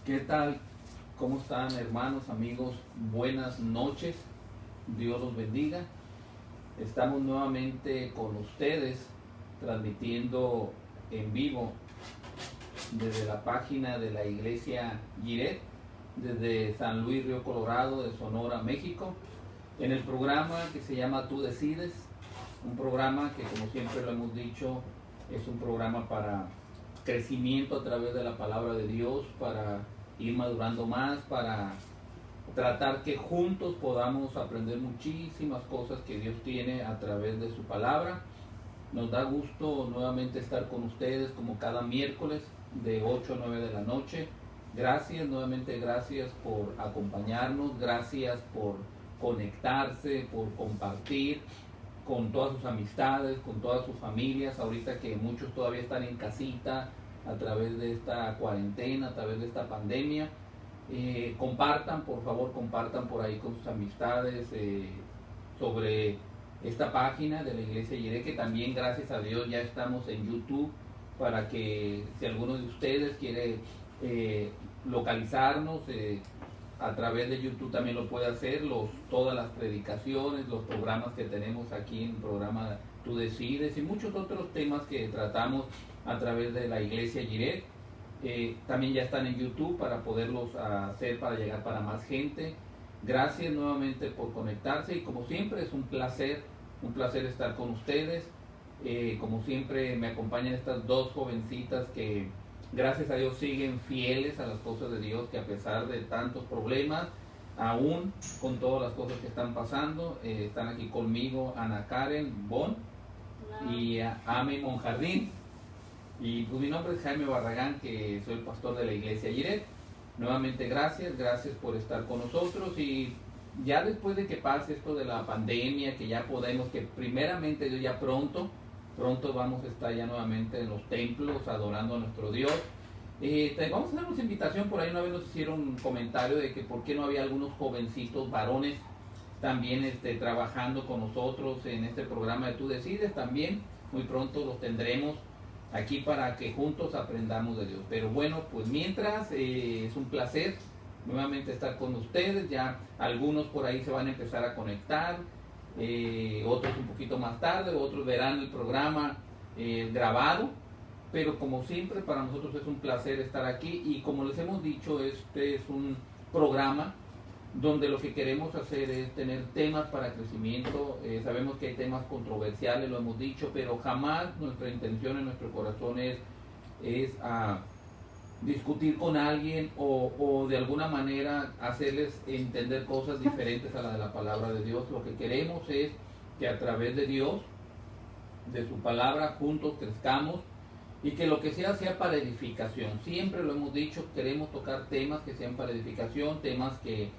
¿Qué tal? ¿Cómo están, hermanos, amigos? Buenas noches. Dios los bendiga. Estamos nuevamente con ustedes transmitiendo en vivo desde la página de la iglesia Giret, desde San Luis Río Colorado, de Sonora, México, en el programa que se llama Tú Decides, un programa que, como siempre lo hemos dicho, es un programa para crecimiento a través de la palabra de Dios, para ir madurando más, para tratar que juntos podamos aprender muchísimas cosas que Dios tiene a través de su palabra. Nos da gusto nuevamente estar con ustedes como cada miércoles de 8 a 9 de la noche. Gracias, nuevamente gracias por acompañarnos, gracias por conectarse, por compartir con todas sus amistades, con todas sus familias, ahorita que muchos todavía están en casita a través de esta cuarentena, a través de esta pandemia. Compartan, por favor, compartan por ahí con sus amistades sobre esta página de la iglesia Giret, que también, gracias a Dios, ya estamos en YouTube, para que si alguno de ustedes quiere localizarnos a través de YouTube también lo puede hacer. Todas las predicaciones, los programas que tenemos aquí en el programa Tú Decides y muchos otros temas que tratamos a través de la iglesia Giret, también ya están en YouTube para poderlos hacer, para llegar para más gente. Gracias nuevamente por conectarse y como siempre es un placer estar con ustedes. Como siempre me acompañan estas dos jovencitas que gracias a Dios siguen fieles a las cosas de Dios, que a pesar de tantos problemas, aún con todas las cosas que están pasando, están aquí conmigo Ana Karen Bon y Ame Monjardín. Y pues mi nombre es Jaime Barragán, que soy el pastor de la iglesia Giret. Nuevamente gracias por estar con nosotros, y ya después de que pase esto de la pandemia, que ya podemos, que primeramente Dios ya pronto vamos a estar ya nuevamente en los templos adorando a nuestro Dios. Vamos a darnos invitación. Por ahí una vez nos hicieron un comentario de que por qué no había algunos jovencitos varones también trabajando con nosotros en este programa de Tú Decides. También muy pronto los tendremos aquí para que juntos aprendamos de Dios. Pero bueno, pues mientras es un placer nuevamente estar con ustedes. Ya algunos por ahí se van a empezar a conectar, otros un poquito más tarde, otros verán el programa grabado, pero como siempre para nosotros es un placer estar aquí. Y como les hemos dicho, este es un programa donde lo que queremos hacer es tener temas para crecimiento. Sabemos que hay temas controversiales, lo hemos dicho, pero jamás nuestra intención en nuestro corazón es discutir con alguien o de alguna manera hacerles entender cosas diferentes a la de la palabra de Dios. Lo que queremos es que a través de Dios, de su palabra, juntos crezcamos, y que lo que sea para edificación. Siempre lo hemos dicho, queremos tocar temas que sean para edificación, temas que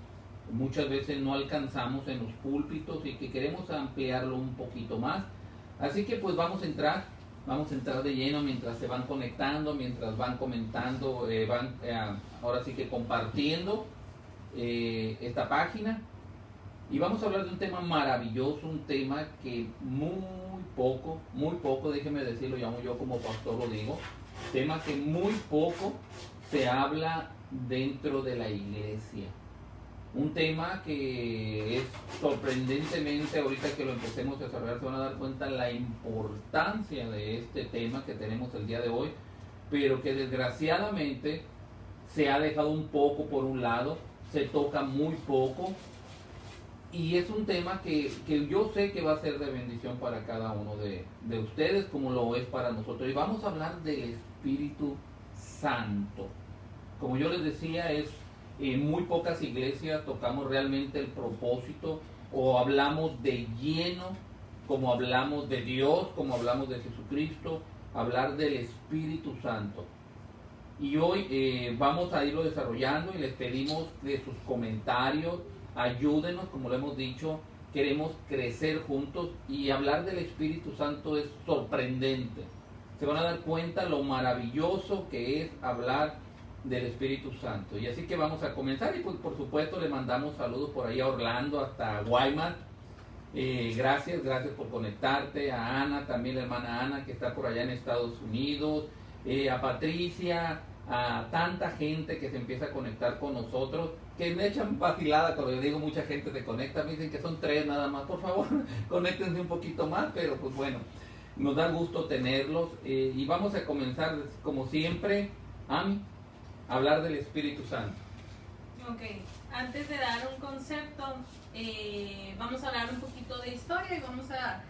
muchas veces no alcanzamos en los púlpitos y que queremos ampliarlo un poquito más. Así que pues vamos a entrar de lleno mientras se van conectando, mientras van comentando, ahora sí que compartiendo esta página. Y vamos a hablar de un tema maravilloso, un tema que muy poco, déjeme decirlo, llamo yo como pastor, lo digo, tema que muy poco se habla dentro de la iglesia. Un tema que es sorprendentemente, ahorita que lo empecemos a desarrollar, se van a dar cuenta la importancia de este tema que tenemos el día de hoy, pero que desgraciadamente se ha dejado un poco por un lado, se toca muy poco, y es un tema que yo sé que va a ser de bendición para cada uno de ustedes, como lo es para nosotros. Y vamos a hablar del Espíritu Santo. Como yo les decía, en muy pocas iglesias tocamos realmente el propósito, o hablamos de lleno, como hablamos de Dios, como hablamos de Jesucristo, hablar del Espíritu Santo. Y hoy vamos a irlo desarrollando y les pedimos de sus comentarios, ayúdenos, como lo hemos dicho, queremos crecer juntos, y hablar del Espíritu Santo es sorprendente. Se van a dar cuenta lo maravilloso que es hablar del Espíritu Santo. Y así que vamos a comenzar, y pues por supuesto le mandamos saludos por ahí a Orlando, hasta Guaymas. Gracias por conectarte. A Ana, también la hermana Ana, que está por allá en Estados Unidos, a Patricia, a tanta gente que se empieza a conectar con nosotros, que me echan vacilada cuando yo digo mucha gente se conecta, me dicen que son 3 nada más, por favor, conéctense un poquito más, pero pues bueno, nos da gusto tenerlos y vamos a comenzar como siempre, Ami, a hablar del Espíritu Santo. Ok, antes de dar un concepto, vamos a hablar un poquito de historia y vamos a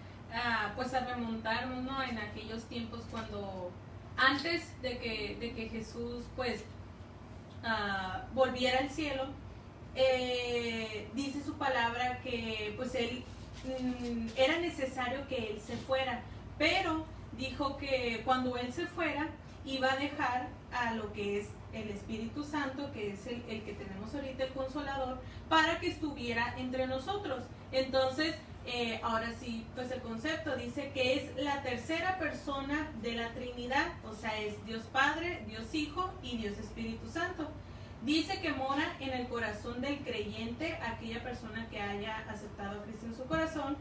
remontarnos, ¿no?, en aquellos tiempos cuando antes de que Jesús pues volviera al cielo. Dice su palabra que pues él era necesario que él se fuera, pero dijo que cuando él se fuera iba a dejar a lo que es el Espíritu Santo, que es el que tenemos ahorita, el Consolador, para que estuviera entre nosotros. Entonces, ahora sí, pues el concepto dice que es la tercera persona de la Trinidad, o sea, es Dios Padre, Dios Hijo y Dios Espíritu Santo. Dice que mora en el corazón del creyente, aquella persona que haya aceptado a Cristo en su corazón,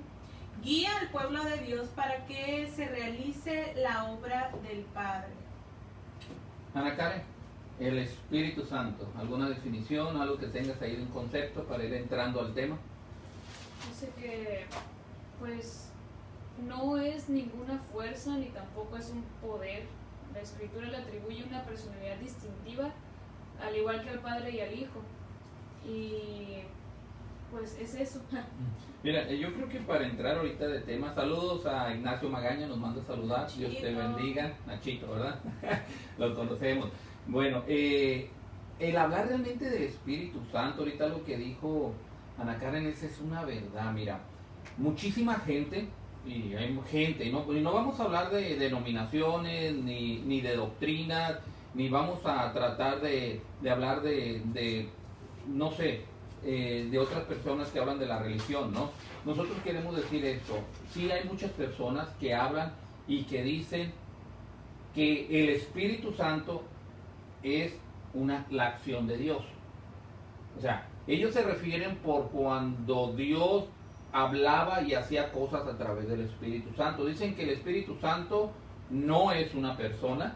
guía al pueblo de Dios para que se realice la obra del Padre. Ana Karen, el Espíritu Santo, ¿alguna definición, algo que tengas ahí de un concepto para ir entrando al tema? Dice que pues no es ninguna fuerza ni tampoco es un poder. La Escritura le atribuye una personalidad distintiva, al igual que al Padre y al Hijo. Y pues es eso. Mira, yo creo que para entrar ahorita de tema, saludos a Ignacio Magaña, nos manda a saludar, Nachito. Dios te bendiga, Nachito, ¿verdad? Lo conocemos. Bueno, el hablar realmente del Espíritu Santo, ahorita lo que dijo Ana Karen, esa es una verdad. Mira, muchísima gente, y hay gente, y no vamos a hablar de denominaciones, ni de doctrinas, ni vamos a tratar de hablar de no sé, de otras personas que hablan de la religión, ¿no? Nosotros queremos decir esto: sí hay muchas personas que hablan y que dicen que el Espíritu Santo es la acción de Dios. O sea, ellos se refieren por cuando Dios hablaba y hacía cosas a través del Espíritu Santo. Dicen que el Espíritu Santo no es una persona,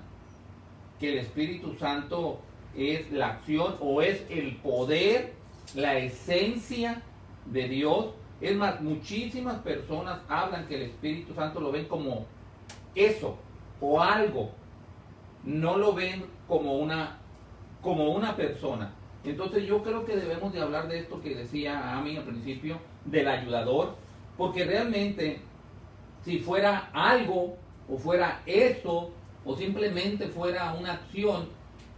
que el Espíritu Santo es la acción o es el poder, la esencia de Dios. Es más, muchísimas personas hablan que el Espíritu Santo lo ven como eso o algo, no lo ven como una persona. Entonces yo creo que debemos de hablar de esto que decía Ami al principio, del ayudador, porque realmente si fuera algo o fuera eso o simplemente fuera una acción,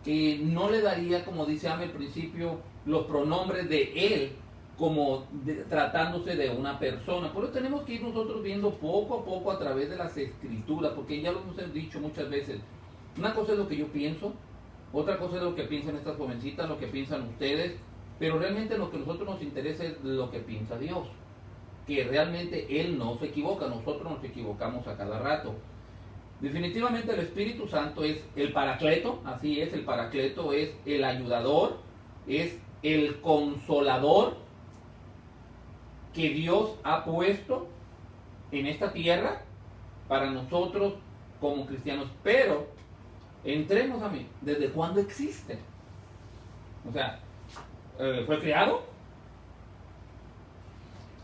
no le daría, como dice Ami al principio, los pronombres de él como tratándose de una persona. Por eso tenemos que ir nosotros viendo poco a poco a través de las Escrituras, porque ya lo hemos dicho muchas veces. Una cosa es lo que yo pienso, otra cosa es lo que piensan estas jovencitas, lo que piensan ustedes, pero realmente lo que a nosotros nos interesa es lo que piensa Dios, que realmente Él no se equivoca, nosotros nos equivocamos a cada rato. Definitivamente el Espíritu Santo es el Paracleto, así es, el Paracleto es el ayudador, es el consolador que Dios ha puesto en esta tierra para nosotros como cristianos. Pero entremos a mí, ¿desde cuándo existe? O sea, ¿fue creado?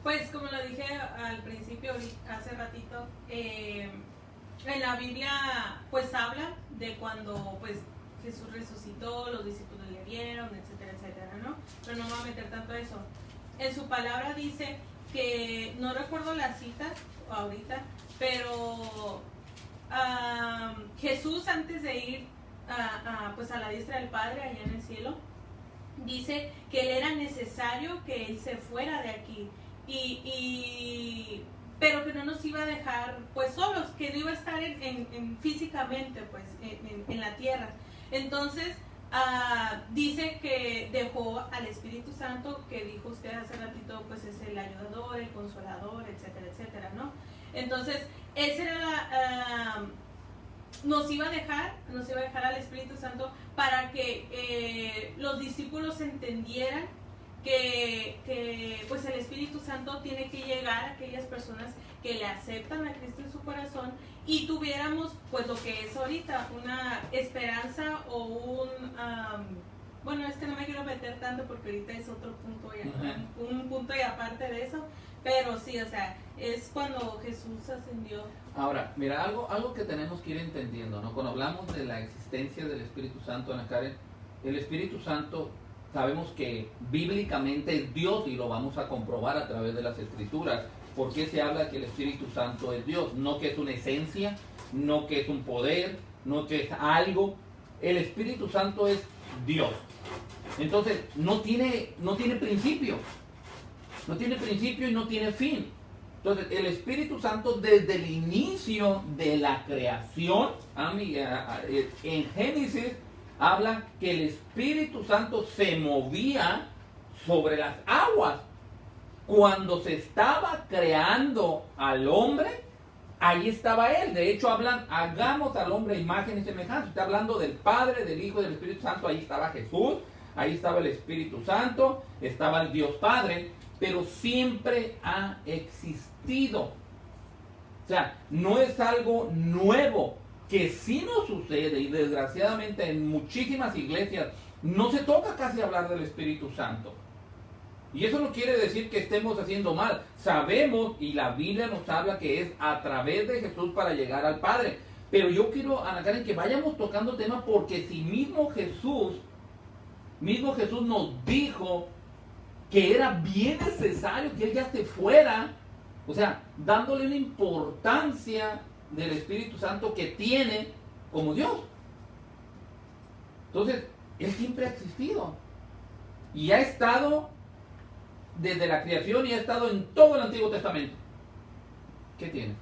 Pues como lo dije al principio, hace ratito, en la Biblia pues habla de cuando pues Jesús resucitó, los discípulos le vieron, etcétera, etcétera, ¿no? Pero no me voy a meter tanto a eso. En su palabra dice que, no recuerdo la cita ahorita, pero Jesús, antes de ir pues a la diestra del Padre allá en el cielo, dice que él era necesario que él se fuera de aquí, pero que no nos iba a dejar pues solos, que no iba a estar físicamente pues en la tierra. Entonces dice que dejó al Espíritu Santo, que dijo usted hace ratito, pues es el ayudador, el consolador, etcétera, etcétera, ¿no? Entonces esa era nos iba a dejar al Espíritu Santo para que los discípulos entendieran que pues el Espíritu Santo tiene que llegar a aquellas personas que le aceptan a Cristo en su corazón y tuviéramos pues lo que es ahorita una esperanza o bueno, es que no me quiero meter tanto porque ahorita es otro punto, Ajá. un punto y aparte de eso, pero sí, o sea, es cuando Jesús ascendió. Ahora, mira, algo que tenemos que ir entendiendo, ¿no? Cuando hablamos de la existencia del Espíritu Santo, Ana Karen, el Espíritu Santo sabemos que bíblicamente es Dios y lo vamos a comprobar a través de las Escrituras. ¿Por qué se habla que el Espíritu Santo es Dios? No que es una esencia, no que es un poder, no que es algo. El Espíritu Santo es Dios. Entonces, no tiene principio. No tiene principio y no tiene fin. Entonces, el Espíritu Santo desde el inicio de la creación, en Génesis, habla que el Espíritu Santo se movía sobre las aguas. Cuando se estaba creando al hombre, ahí estaba él. De hecho, hablan, hagamos al hombre a imagen y semejanza. Está hablando del Padre, del Hijo y del Espíritu Santo. Ahí estaba Jesús, ahí estaba el Espíritu Santo, estaba el Dios Padre, pero siempre ha existido. O sea, no es algo nuevo, que sí nos sucede, y desgraciadamente en muchísimas iglesias no se toca casi hablar del Espíritu Santo. Y eso no quiere decir que estemos haciendo mal. Sabemos, y la Biblia nos habla que es a través de Jesús para llegar al Padre. Pero yo quiero, Ana Karen, que vayamos tocando temas, porque si mismo Jesús nos dijo que era bien necesario que Él ya se fuera, o sea, dándole una importancia del Espíritu Santo que tiene como Dios. Entonces, Él siempre ha existido y ha estado desde la creación y ha estado en todo el Antiguo Testamento. ¿Qué tiene?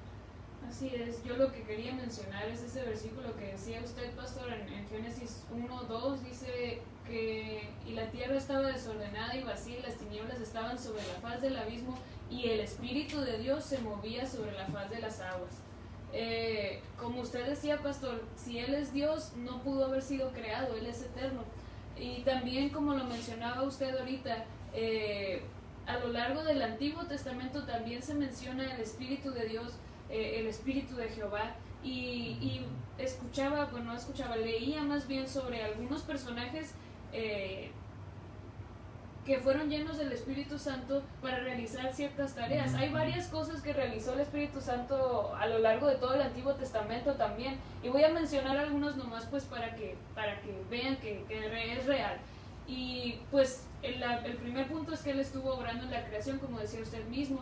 Así es, yo lo que quería mencionar es ese versículo que decía usted, pastor, en Génesis 1:2, dice que y la tierra estaba desordenada y vacía y las tinieblas estaban sobre la faz del abismo y el Espíritu de Dios se movía sobre la faz de las aguas. Como usted decía, pastor, si Él es Dios, no pudo haber sido creado, Él es eterno. Y también, como lo mencionaba usted ahorita, a lo largo del Antiguo Testamento también se menciona el Espíritu de Dios, el Espíritu de Jehová, y leía más bien sobre algunos personajes que fueron llenos del Espíritu Santo para realizar ciertas tareas. Hay varias cosas que realizó el Espíritu Santo a lo largo de todo el Antiguo Testamento también, y voy a mencionar algunos nomás pues para que vean que es real. Y pues el primer punto es que Él estuvo obrando en la creación, como decía usted mismo.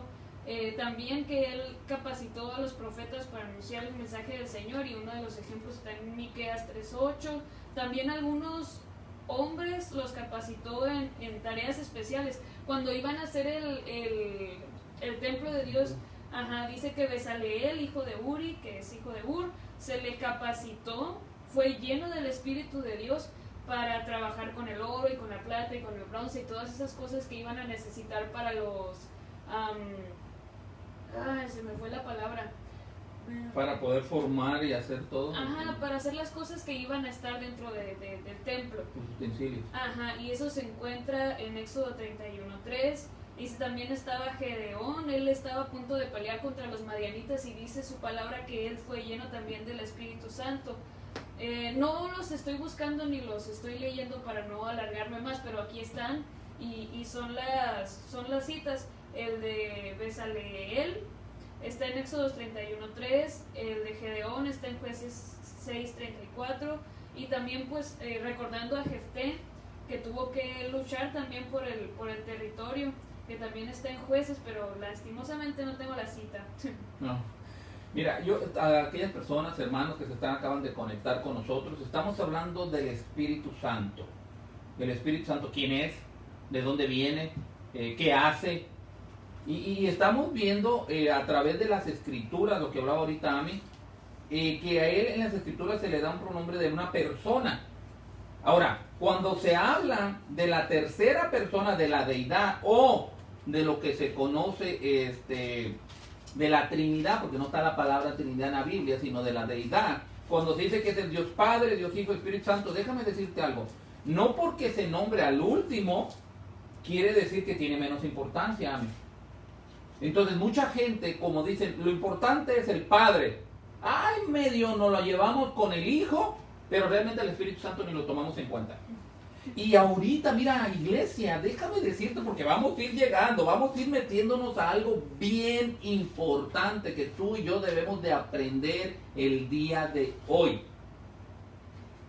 También que Él capacitó a los profetas para anunciar el mensaje del Señor, y uno de los ejemplos está en Miqueas 3:8. También algunos hombres los capacitó en tareas especiales. Cuando iban a hacer el templo de Dios, dice que Besaleel, hijo de Uri, que es hijo de Ur, se le capacitó, fue lleno del Espíritu de Dios para trabajar con el oro y con la plata y con el bronce y todas esas cosas que iban a necesitar para los... se me fue la palabra. Para poder formar y hacer todo. Para hacer las cosas que iban a estar dentro del templo. Los utensilios. Y eso se encuentra en Éxodo 31:3. Dice, también estaba Gedeón, él estaba a punto de pelear contra los madianitas, y dice su palabra que él fue lleno también del Espíritu Santo. No los estoy buscando ni los estoy leyendo para no alargarme más, pero aquí están, y son las citas. El de Besaleel está en Éxodo 31:3, el de Gedeón está en Jueces 6:34, y también pues recordando a Jefté, que tuvo que luchar también por el territorio, que también está en Jueces, pero lastimosamente no tengo la cita. No. Mira, a aquellas personas, hermanos que acaban de conectar con nosotros, estamos hablando del Espíritu Santo. El Espíritu Santo, ¿quién es? ¿De dónde viene? ¿Qué hace? Y estamos viendo a través de las Escrituras, lo que hablaba ahorita Ami, que a él en las Escrituras se le da un pronombre de una persona. Ahora, cuando se habla de la tercera persona de la deidad, o de lo que se conoce de la Trinidad, porque no está la palabra Trinidad en la Biblia, sino de la deidad, cuando se dice que es el Dios Padre, Dios Hijo y Espíritu Santo, déjame decirte algo, no porque se nombre al último quiere decir que tiene menos importancia, Ami. Entonces mucha gente, como dicen, lo importante es el Padre. Medio nos lo llevamos con el Hijo, pero realmente el Espíritu Santo ni lo tomamos en cuenta. Y ahorita, mira, iglesia, déjame decirte, porque vamos a ir llegando, vamos a ir metiéndonos a algo bien importante que tú y yo debemos de aprender el día de hoy.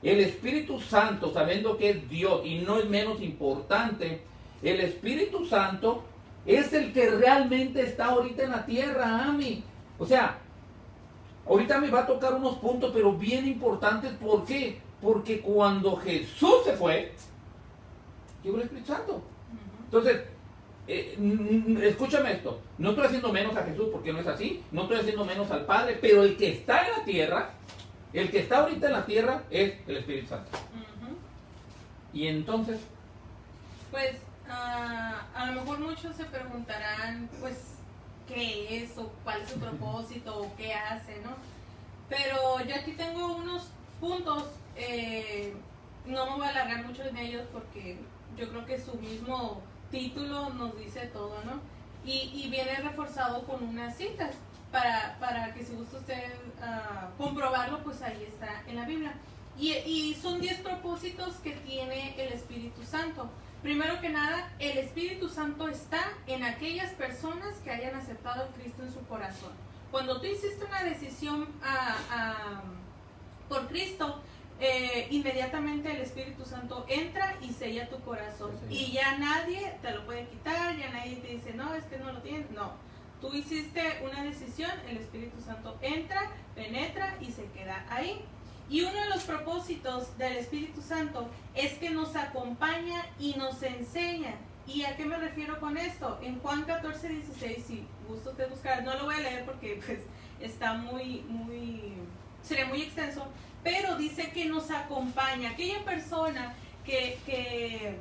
El Espíritu Santo, sabiendo que es Dios y no es menos importante, el Espíritu Santo es el que realmente está ahorita en la tierra, Ami. O sea, ahorita me va a tocar unos puntos, pero bien importantes. ¿Por qué? Porque cuando Jesús se fue, llegó el Espíritu Santo. Entonces, escúchame esto. No estoy haciendo menos a Jesús porque no es así. No estoy haciendo menos al Padre. Pero el que está en la tierra, el que está ahorita en la tierra es el Espíritu Santo. Y entonces, pues, a lo mejor muchos se preguntarán, pues, qué es o cuál es su propósito o qué hace, ¿no? Pero yo aquí tengo unos puntos, no me voy a alargar mucho en ellos porque yo creo que su mismo título nos dice todo, ¿no? Y viene reforzado con unas citas para que si gusta usted comprobarlo, pues ahí está en la Biblia. Y son 10 propósitos que tiene el Espíritu Santo. Primero que nada, el Espíritu Santo está en aquellas personas que hayan aceptado a Cristo en su corazón. Cuando tú hiciste una decisión por Cristo, inmediatamente el Espíritu Santo entra y sella tu corazón. Sí. Y ya nadie te lo puede quitar, ya nadie te dice, no, es que no lo tienes. No, tú hiciste una decisión, el Espíritu Santo entra, penetra y se queda ahí. Y uno de los propósitos del Espíritu Santo es que nos acompaña y nos enseña. ¿Y a qué me refiero con esto? En Juan 14:16, si gusta usted buscar, no lo voy a leer porque pues está sería muy extenso, pero dice que nos acompaña. Aquella persona que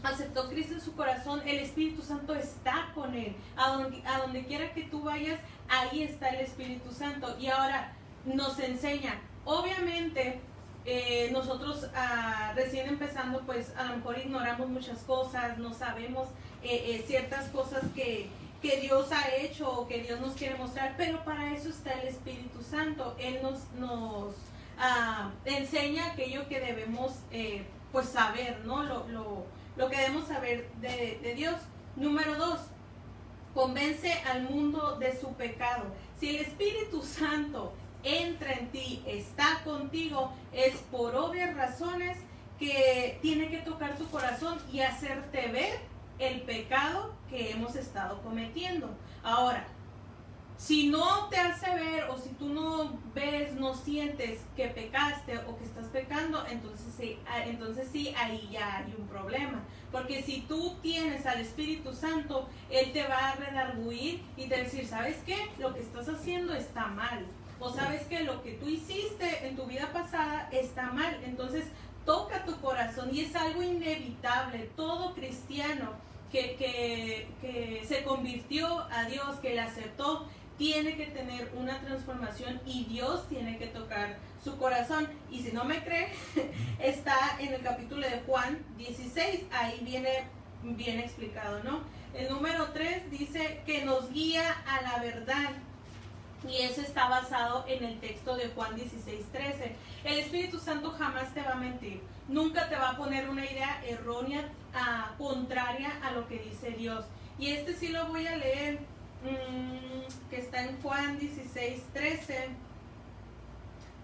aceptó a Cristo en su corazón, el Espíritu Santo está con él. A donde quiera que tú vayas, ahí está el Espíritu Santo. Y ahora nos enseña. Obviamente, nosotros recién empezando, pues a lo mejor ignoramos muchas cosas, no sabemos ciertas cosas que Dios ha hecho o que Dios nos quiere mostrar, pero para eso está el Espíritu Santo. Él nos enseña aquello que debemos pues saber, ¿no? Lo que debemos saber de Dios. Número 2, convence al mundo de su pecado. Si el Espíritu Santo entra en ti, está contigo, es por obvias razones que tiene que tocar tu corazón y hacerte ver el pecado que hemos estado cometiendo. Ahora, si no te hace ver o si tú no ves, no sientes que pecaste o que estás pecando, entonces sí, ahí ya hay un problema. Porque si tú tienes al Espíritu Santo, Él te va a redarguir y te va a decir, ¿sabes qué? Lo que estás haciendo está mal. O sabes que lo que tú hiciste en tu vida pasada está mal. Entonces toca tu corazón y es algo inevitable. Todo cristiano que se convirtió a Dios, que le aceptó, tiene que tener una transformación y Dios tiene que tocar su corazón. Y si no me cree, está en el capítulo de Juan 16, ahí viene bien explicado, ¿no? El número 3 dice que nos guía a la verdad. Y eso está basado en el texto de Juan 16:13. El Espíritu Santo jamás te va a mentir. Nunca te va a poner una idea errónea, contraria a lo que dice Dios. Y este sí lo voy a leer, que está en Juan 16:13.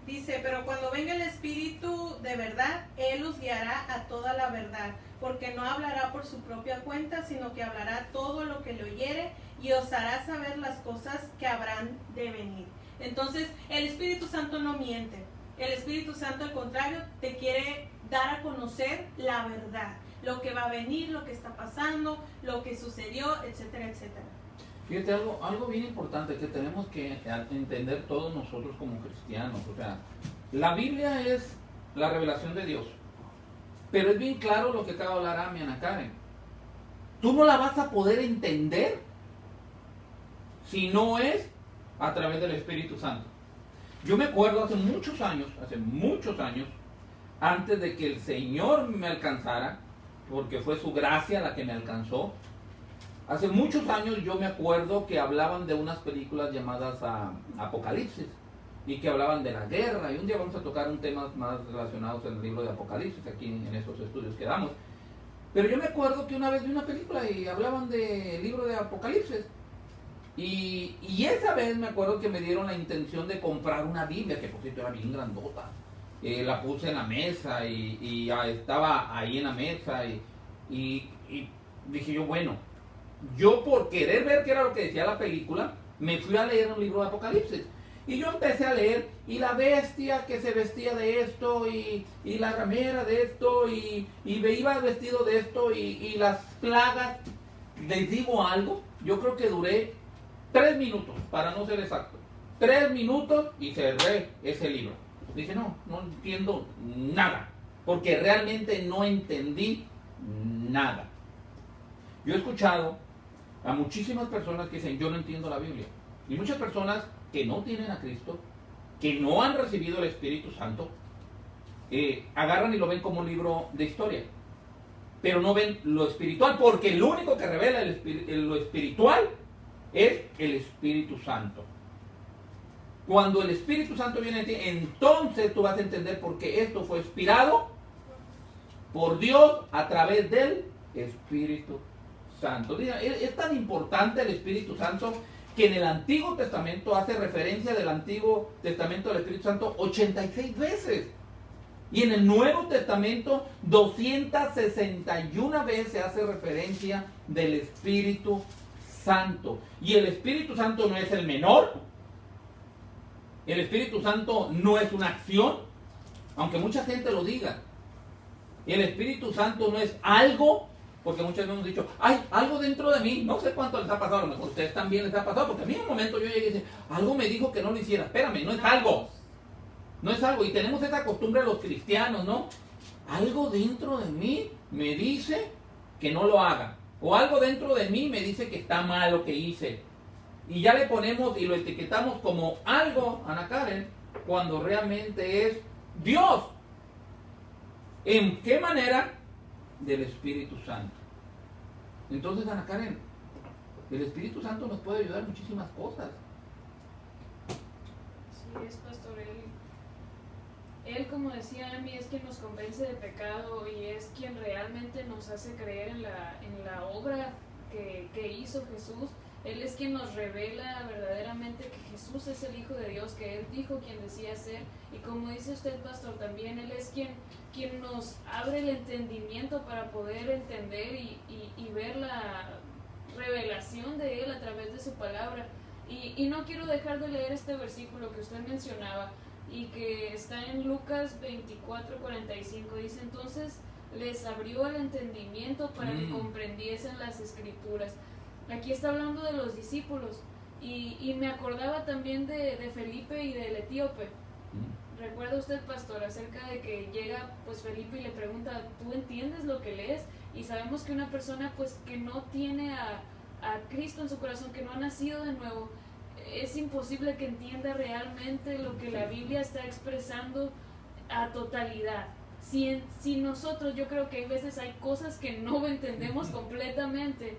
Dice, pero cuando venga el Espíritu de verdad, Él los guiará a toda la verdad. Porque no hablará por su propia cuenta, sino que hablará todo lo que le oyere y os hará saber las cosas que habrán de venir. Entonces, el Espíritu Santo no miente. El Espíritu Santo, al contrario, te quiere dar a conocer la verdad. Lo que va a venir, lo que está pasando, lo que sucedió, etcétera, etcétera. Fíjate, algo bien importante que tenemos que entender todos nosotros como cristianos. O sea, la Biblia es la revelación de Dios. Pero es bien claro lo que acaba de hablar Ami, Ana Karen. Tú no la vas a poder entender si no es a través del Espíritu Santo. Yo me acuerdo hace muchos años, antes de que el Señor me alcanzara, porque fue su gracia la que me alcanzó. Hace muchos años yo me acuerdo que hablaban de unas películas llamadas Apocalipsis. y que hablaban de la guerra, y un día vamos a tocar un tema más relacionados en el libro de Apocalipsis, aquí en estos estudios que damos. Pero yo me acuerdo que una vez vi una película y hablaban del libro de Apocalipsis, y esa vez me acuerdo que me dieron la intención de comprar una Biblia, que por cierto era bien grandota. La puse en la mesa y estaba ahí en la mesa y dije yo, bueno, yo por querer ver qué era lo que decía la película, me fui a leer un libro de Apocalipsis. Y yo empecé a leer, y la bestia que se vestía de esto, y la ramera de esto, y iba vestido de esto, y las plagas. Les digo algo, yo creo que duré 3 minutos, para no ser exacto. 3 minutos y cerré ese libro. Dije, no entiendo nada, porque realmente no entendí nada. Yo he escuchado a muchísimas personas que dicen, yo no entiendo la Biblia. Y muchas personas que no tienen a Cristo, que no han recibido el Espíritu Santo, agarran y lo ven como un libro de historia. Pero no ven lo espiritual, porque el único que revela lo espiritual es el Espíritu Santo. Cuando el Espíritu Santo viene a ti, entonces tú vas a entender por qué esto fue inspirado por Dios a través del Espíritu Santo. Es tan importante el Espíritu Santo que en el Antiguo Testamento hace referencia del Antiguo Testamento del Espíritu Santo 86 veces. Y en el Nuevo Testamento 261 veces hace referencia del Espíritu Santo. Y el Espíritu Santo no es el menor. El Espíritu Santo no es una acción, aunque mucha gente lo diga. El Espíritu Santo no es algo, porque muchas veces hemos dicho, hay algo dentro de mí. No sé cuánto les ha pasado, a lo mejor a ustedes también les ha pasado, porque a mí en un momento yo llegué y dije, algo me dijo que no lo hiciera. Espérame, no es algo. No es algo. Y tenemos esa costumbre los cristianos, ¿no? Algo dentro de mí me dice que no lo haga. O algo dentro de mí me dice que está mal lo que hice. Y ya le ponemos y lo etiquetamos como algo, Ana Karen, cuando realmente es Dios. ¿En qué manera? Del Espíritu Santo. Entonces, Ana Karen, el Espíritu Santo nos puede ayudar en muchísimas cosas. Sí, es pastor. Él, como decía Amy, es quien nos convence de pecado y es quien realmente nos hace creer en la obra que hizo Jesús. Él es quien nos revela verdaderamente que Jesús es el Hijo de Dios, que Él dijo quien decía ser. Y como dice usted, pastor, también Él es quien nos abre el entendimiento para poder entender y ver la revelación de Él a través de su palabra. Y no quiero dejar de leer este versículo que usted mencionaba y que está en Lucas 24:45. Dice, entonces les abrió el entendimiento para que comprendiesen las Escrituras. Aquí está hablando de los discípulos y me acordaba también de Felipe y del etíope. ¿Recuerda usted, pastor, acerca de que llega pues Felipe y le pregunta, ¿tú entiendes lo que lees? Y sabemos que una persona pues que no tiene a Cristo en su corazón, que no ha nacido de nuevo, es imposible que entienda realmente lo que la Biblia está expresando a totalidad. Si nosotros, yo creo que hay veces hay cosas que no entendemos completamente.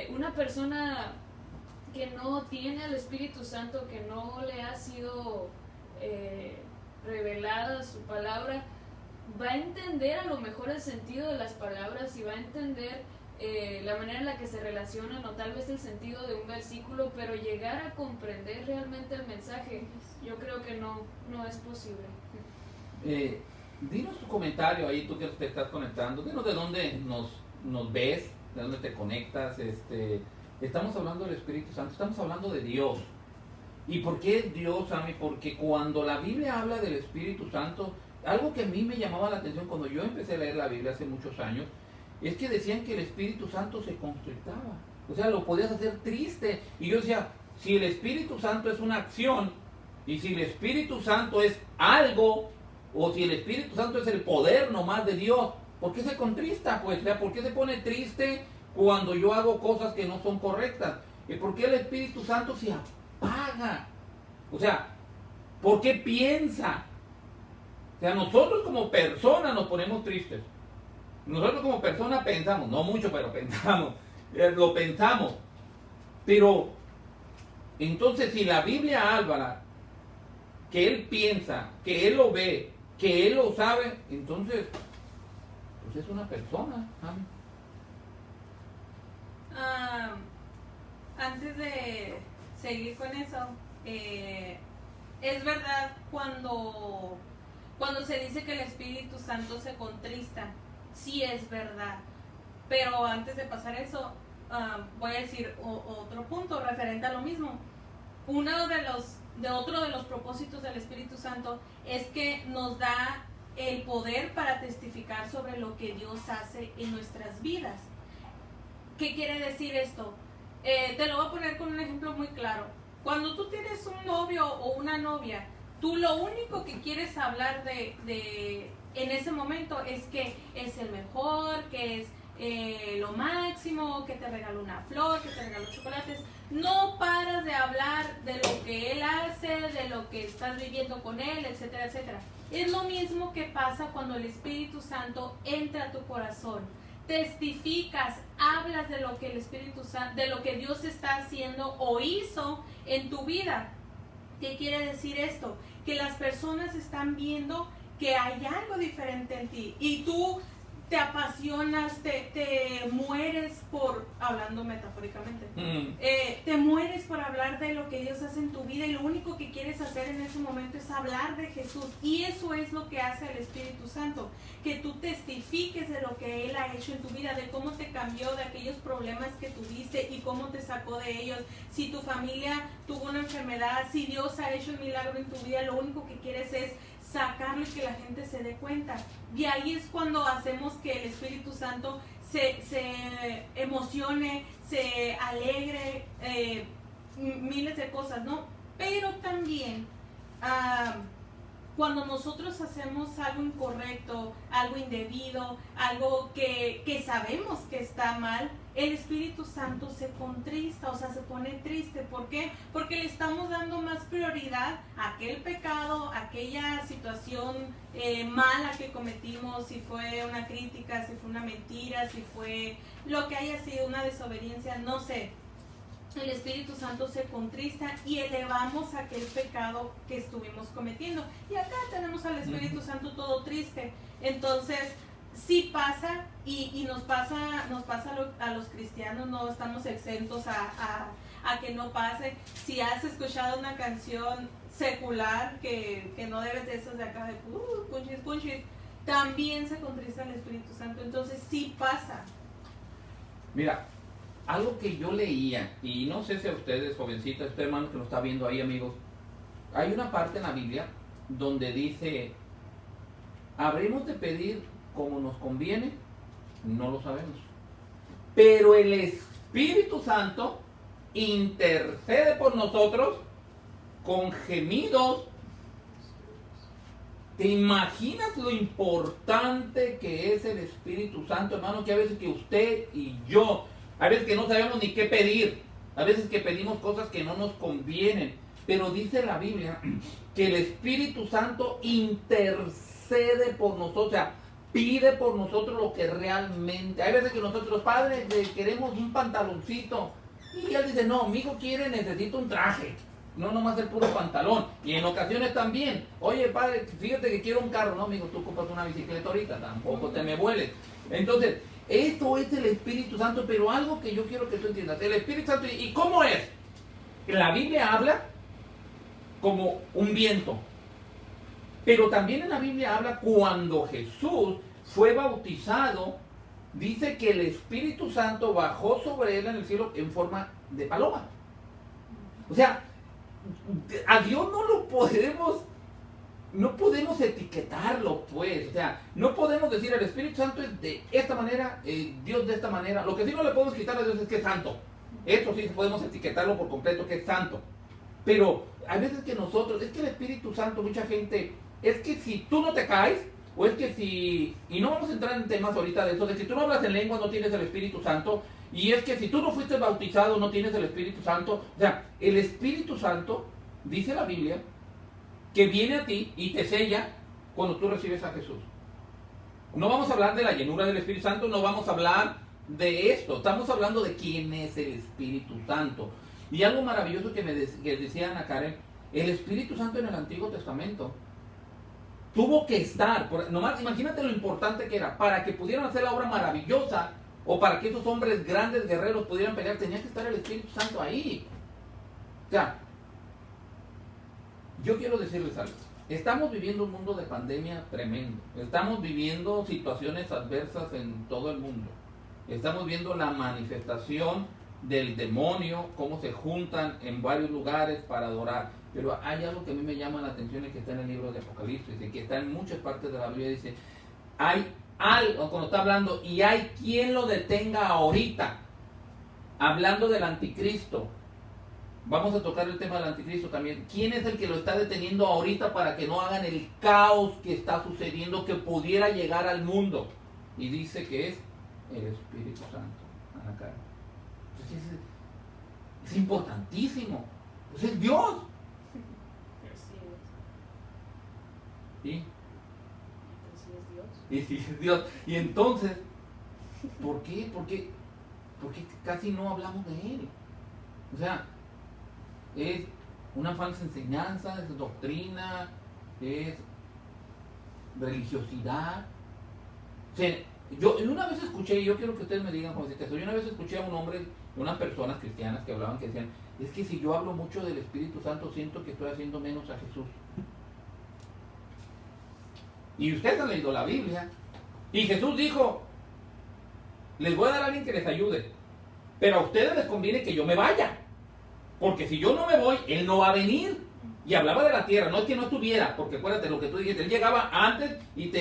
Una persona que no tiene al Espíritu Santo, que no le ha sido revelada su palabra, va a entender a lo mejor el sentido de las palabras y va a entender la manera en la que se relacionan o tal vez el sentido de un versículo, pero llegar a comprender realmente el mensaje, yo creo que no es posible. Dinos tu comentario ahí, tú que te estás conectando, dinos de dónde nos ves, de dónde te conectas. Estamos hablando del Espíritu Santo, estamos hablando de Dios. ¿Y por qué Dios, Ami? Porque cuando la Biblia habla del Espíritu Santo, algo que a mí me llamaba la atención cuando yo empecé a leer la Biblia hace muchos años, es que decían que el Espíritu Santo se constrictaba. O sea, lo podías hacer triste. Y yo decía, si el Espíritu Santo es una acción, y si el Espíritu Santo es algo, o si el Espíritu Santo es el poder nomás de Dios, ¿por qué se contrista? Pues, o sea, ¿por qué se pone triste cuando yo hago cosas que no son correctas? ¿Y por qué el Espíritu Santo se apaga? O sea, ¿por qué piensa? O sea, nosotros como personas nos ponemos tristes. Nosotros como personas pensamos, no mucho, pero pensamos, lo pensamos. Pero, entonces, si la Biblia habla que él piensa, que él lo ve, que él lo sabe, entonces, pues es una persona. Antes de seguir con eso, es verdad cuando se dice que el Espíritu Santo se contrista, sí es verdad, pero antes de pasar eso, voy a decir otro punto referente a lo mismo. Otro de los propósitos del Espíritu Santo es que nos da el poder para testificar sobre lo que Dios hace en nuestras vidas. ¿Qué quiere decir esto? Te lo voy a poner con un ejemplo muy claro. Cuando tú tienes un novio o una novia, tú lo único que quieres hablar de en ese momento es que es el mejor, que es lo máximo, que te regaló una flor, que te regaló chocolates. No paras de hablar de lo que él hace, de lo que estás viviendo con él, etcétera, etcétera. Es lo mismo que pasa cuando el Espíritu Santo entra a tu corazón. Testificas, hablas de lo que el Espíritu Santo, de lo que Dios está haciendo o hizo en tu vida. ¿Qué quiere decir esto? Que las personas están viendo que hay algo diferente en ti y tú te apasionas, te mueres por, hablando metafóricamente, te mueres por hablar de lo que Dios hace en tu vida y lo único que quieres hacer en ese momento es hablar de Jesús, y eso es lo que hace el Espíritu Santo, que tú testifiques de lo que Él ha hecho en tu vida, de cómo te cambió, de aquellos problemas que tuviste y cómo te sacó de ellos. Si tu familia tuvo una enfermedad, si Dios ha hecho un milagro en tu vida, lo único que quieres es sacarlo y que la gente se dé cuenta. Y ahí es cuando hacemos que el Espíritu Santo se emocione, se alegre, miles de cosas, ¿no? Pero también cuando nosotros hacemos algo incorrecto, algo indebido, algo que sabemos que está mal, el Espíritu Santo se contrista, o sea, se pone triste. ¿Por qué? Porque le estamos dando más prioridad a aquel pecado, a aquella situación mala que cometimos, si fue una crítica, si fue una mentira, si fue lo que haya sido, una desobediencia, no sé. El Espíritu Santo se contrista y elevamos aquel pecado que estuvimos cometiendo. Y acá tenemos al Espíritu Santo todo triste. Entonces, sí pasa y nos pasa a los cristianos, no estamos exentos a que no pase. Si has escuchado una canción secular que no debes de esas de acá de punchis, punchis, también se contrista el Espíritu Santo. Entonces, sí pasa. Mira, algo que yo leía, y no sé si a ustedes, jovencitas, usted hermano que lo está viendo ahí, amigos, hay una parte en la Biblia donde dice, ¿habremos de pedir como nos conviene? No lo sabemos. Pero el Espíritu Santo intercede por nosotros con gemidos. ¿Te imaginas lo importante que es el Espíritu Santo, hermano? Que a veces que usted y yo, a veces que no sabemos ni qué pedir, a veces que pedimos cosas que no nos convienen, pero dice la Biblia que el Espíritu Santo intercede por nosotros, o sea, pide por nosotros lo que realmente. Hay veces que nosotros padres queremos un pantaloncito y él dice, no, mi hijo necesita un traje, no nomás el puro pantalón. Y en ocasiones también, oye padre, fíjate que quiero un carro, no, amigo, tú compras una bicicleta ahorita, tampoco te me vueles. Entonces, esto es el Espíritu Santo, pero algo que yo quiero que tú entiendas, el Espíritu Santo, ¿y cómo es? La Biblia habla como un viento, pero también en la Biblia habla cuando Jesús fue bautizado, dice que el Espíritu Santo bajó sobre él en el cielo en forma de paloma. O sea, a Dios no podemos etiquetarlo, pues. O sea, no podemos decir el Espíritu Santo es de esta manera, Dios de esta manera. Lo que sí no le podemos quitar a Dios es que es santo. Esto sí podemos etiquetarlo por completo, que es santo. Pero hay veces que nosotros, es que el Espíritu Santo, mucha gente, es que si tú no te caes, o es que si, y no vamos a entrar en temas ahorita de eso, de si tú no hablas en lengua no tienes el Espíritu Santo, y es que si tú no fuiste bautizado no tienes el Espíritu Santo. O sea, el Espíritu Santo, dice la Biblia, que viene a ti y te sella cuando tú recibes a Jesús. No vamos a hablar de la llenura del Espíritu Santo, no vamos a hablar de esto, estamos hablando de quién es el Espíritu Santo. Y algo maravilloso que decía Ana Karen, El Espíritu Santo en el Antiguo Testamento tuvo que estar, nomás imagínate lo importante que era, para que pudieran hacer la obra maravillosa, o para que esos hombres grandes guerreros pudieran pelear, tenía que estar el Espíritu Santo ahí. O sea, yo quiero decirles algo. Estamos viviendo un mundo de pandemia tremendo. Estamos viviendo situaciones adversas en todo el mundo. Estamos viendo la manifestación del demonio, cómo se juntan en varios lugares para adorar. Pero hay algo que a mí me llama la atención y que está en el libro de Apocalipsis y que está en muchas partes de la Biblia. Dice, hay algo, cuando está hablando, y hay quien lo detenga ahorita. Hablando del anticristo. Vamos a tocar el tema del anticristo también. ¿Quién es el que lo está deteniendo ahorita para que no hagan el caos que está sucediendo, que pudiera llegar al mundo? Y dice que es el Espíritu Santo. Acá. Entonces es importantísimo. Pues es Dios. ¿Sí? Y si es Dios. Y entonces, ¿por qué? Porque casi no hablamos de Él. O sea, es una falsa enseñanza, es doctrina, es religiosidad. O sea, yo una vez escuché, yo quiero que ustedes me digan cómo es esto, yo una vez escuché a un hombre, unas personas cristianas que hablaban, que decían, es que si yo hablo mucho del Espíritu Santo, siento que estoy haciendo menos a Jesús. Y ustedes han leído la Biblia, y Jesús dijo, les voy a dar a alguien que les ayude, pero a ustedes les conviene que yo me vaya. Porque si yo no me voy, Él no va a venir. Y hablaba de la tierra, no es que no estuviera, porque acuérdate lo que tú dijiste, Él llegaba antes y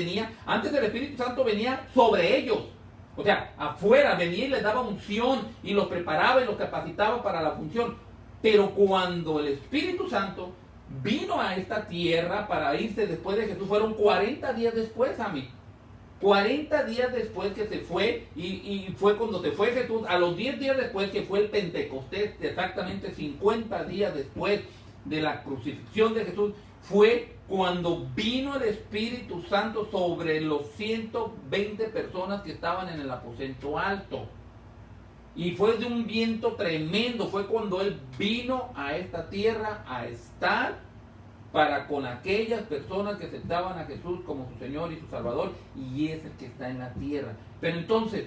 antes del Espíritu Santo venía sobre ellos. O sea, afuera venía y les daba unción y los preparaba y los capacitaba para la función. Pero cuando el Espíritu Santo vino a esta tierra para irse después de Jesús, fueron 40 días después, a mí. 40 días después que se fue, y fue cuando se fue Jesús, a los 10 días después que fue el Pentecostés, exactamente 50 días después de la crucifixión de Jesús, fue cuando vino el Espíritu Santo sobre los 120 personas que estaban en el aposento alto. Y fue de un viento tremendo, fue cuando Él vino a esta tierra a estar para con aquellas personas que aceptaban a Jesús como su Señor y su Salvador, y es el que está en la tierra. Pero entonces,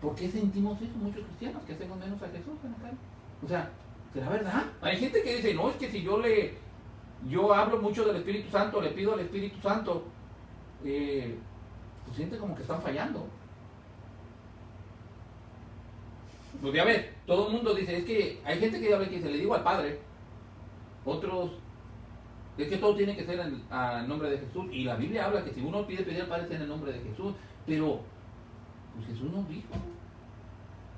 ¿por qué sentimos eso muchos cristianos, que hacemos menos a Jesús en acá? O sea, ¿será verdad? Hay gente que dice, no, es que si yo hablo mucho del Espíritu Santo, le pido al Espíritu Santo, pues siente como que están fallando. Pues ya ves, todo el mundo dice, es que hay gente que habla y que dice, le digo al Padre, otros, es que todo tiene que ser en nombre de Jesús, y la Biblia habla que si uno pide pedir al Padre sea en el nombre de Jesús, pero pues Jesús nos dijo,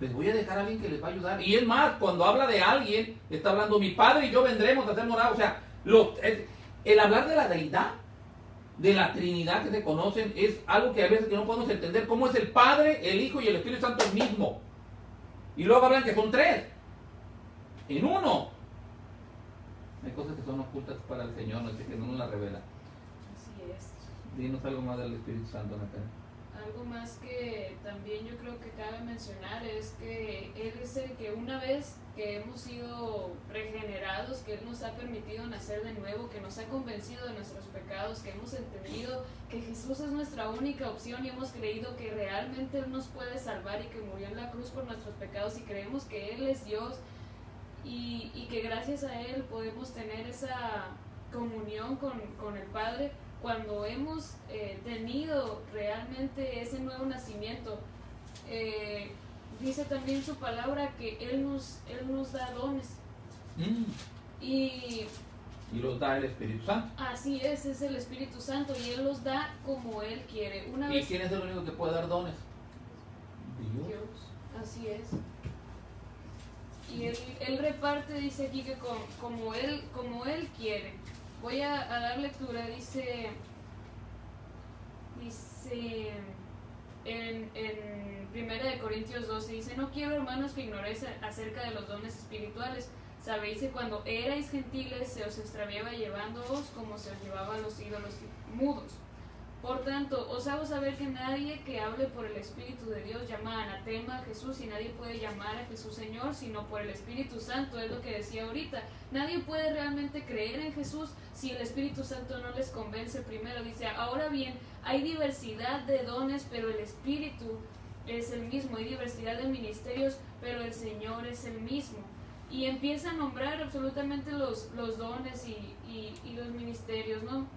les voy a dejar a alguien que les va a ayudar. Y es más, cuando habla de alguien, está hablando mi Padre y yo vendremos a hacer morada. O sea, el hablar de la deidad, de la Trinidad que se conocen, es algo que a veces que no podemos entender, cómo es el Padre, el Hijo y el Espíritu Santo el mismo. Y luego hablan que son tres en uno. Hay cosas que son ocultas para el Señor, no sé, que no nos la revela. Así es. Dinos algo más del Espíritu Santo, Natalia. Algo más que también yo creo que cabe mencionar es que Él es el que una vez que hemos sido regenerados, que Él nos ha permitido nacer de nuevo, que nos ha convencido de nuestros pecados, que hemos entendido que Jesús es nuestra única opción y hemos creído que realmente Él nos puede salvar y que murió en la cruz por nuestros pecados, y creemos que Él es Dios y que gracias a Él podemos tener esa comunión con el Padre. Cuando hemos tenido realmente ese nuevo nacimiento, dice también su palabra que Él nos da dones. Y los da el Espíritu Santo. Así es el Espíritu Santo, y Él los da como Él quiere. ¿Y quién es el único que puede dar dones? Dios. Así es. Y él reparte, dice aquí que como él quiere. Voy a dar lectura, dice en 1 Corintios 12, dice, no quiero, hermanos, que ignoréis acerca de los dones espirituales. Sabéis que cuando erais gentiles se os extraviaba llevándoos como se os llevaba a los ídolos mudos. Por tanto, os hago saber que nadie que hable por el Espíritu de Dios llama anatema a Jesús, y nadie puede llamar a Jesús Señor sino por el Espíritu Santo. Es lo que decía ahorita. Nadie puede realmente creer en Jesús si el Espíritu Santo no les convence primero. Dice, ahora bien, hay diversidad de dones, pero el Espíritu es el mismo. Hay diversidad de ministerios, pero el Señor es el mismo. Y empieza a nombrar absolutamente los dones y los ministerios, ¿no?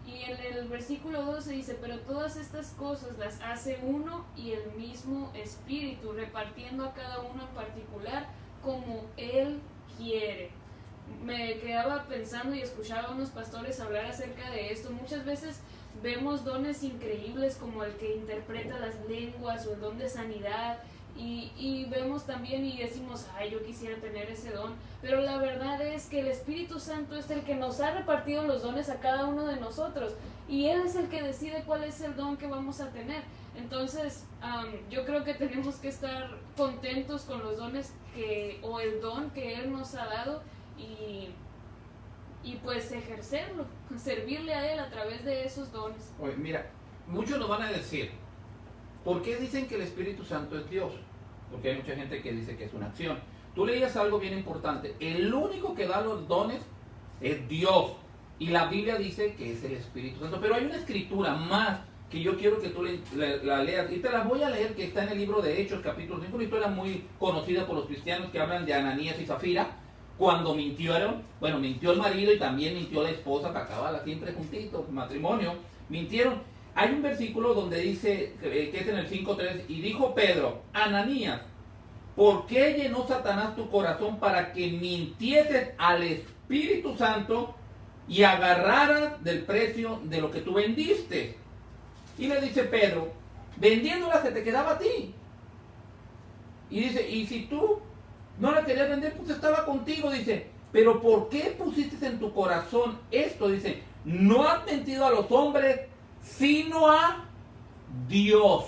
Y en el versículo 12 dice, pero todas estas cosas las hace uno y el mismo Espíritu, repartiendo a cada uno en particular como Él quiere. Me quedaba pensando y escuchaba a unos pastores hablar acerca de esto. Muchas veces vemos dones increíbles como el que interpreta las lenguas o el don de sanidad, y vemos también y decimos, ay, yo quisiera tener ese don, pero la verdad es que el Espíritu Santo es el que nos ha repartido los dones a cada uno de nosotros, y Él es el que decide cuál es el don que vamos a tener. Entonces, yo creo que tenemos que estar contentos con los dones o el don que Él nos ha dado, y pues ejercerlo, servirle a Él a través de esos dones. Oye, mira, muchos nos van a decir, ¿por qué dicen que el Espíritu Santo es Dios? Porque hay mucha gente que dice que es una acción. Tú leías algo bien importante. El único que da los dones es Dios. Y la Biblia dice que es el Espíritu Santo. Pero hay una escritura más que yo quiero que tú la leas. Y te la voy a leer, que está en el libro de Hechos, capítulo 5. Una historia muy conocida por los cristianos que hablan de Ananías y Zafira. Cuando mintieron, bueno, mintió el marido y también mintió la esposa para acabarla siempre juntitos, matrimonio. Mintieron. Hay un versículo donde dice, que es en el 5.3, y dijo Pedro, Ananías, ¿por qué llenó Satanás tu corazón para que mintieses al Espíritu Santo y agarraras del precio de lo que tú vendiste? Y le dice Pedro, vendiéndola se te quedaba a ti. Y dice, y si tú no la querías vender, pues estaba contigo. Dice, pero ¿por qué pusiste en tu corazón esto? Dice, no has mentido a los hombres, sino a Dios.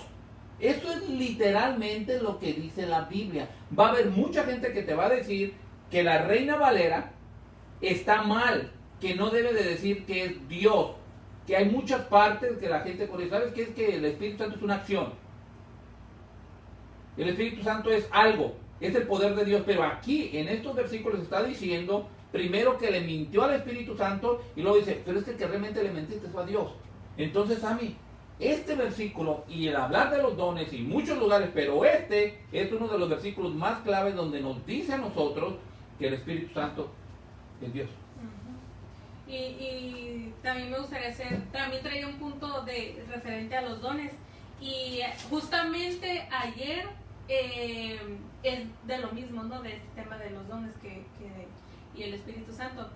Eso es literalmente lo que dice la Biblia. Va a haber mucha gente que te va a decir que la Reina Valera está mal, que no debe de decir que es Dios, que hay muchas partes que la gente conoce. ¿Sabes qué es? Que el Espíritu Santo es una acción. El Espíritu Santo es algo, es el poder de Dios. Pero aquí en estos versículos está diciendo primero que le mintió al Espíritu Santo, y luego dice, pero es que el que realmente le mentiste fue a Dios. Entonces, a mí, este versículo y el hablar de los dones y muchos lugares, pero este es uno de los versículos más claves donde nos dice a nosotros que el Espíritu Santo es Dios. Y también me gustaría también traía un punto referente a los dones, y justamente ayer es de lo mismo, ¿no? De este tema de los dones y el Espíritu Santo.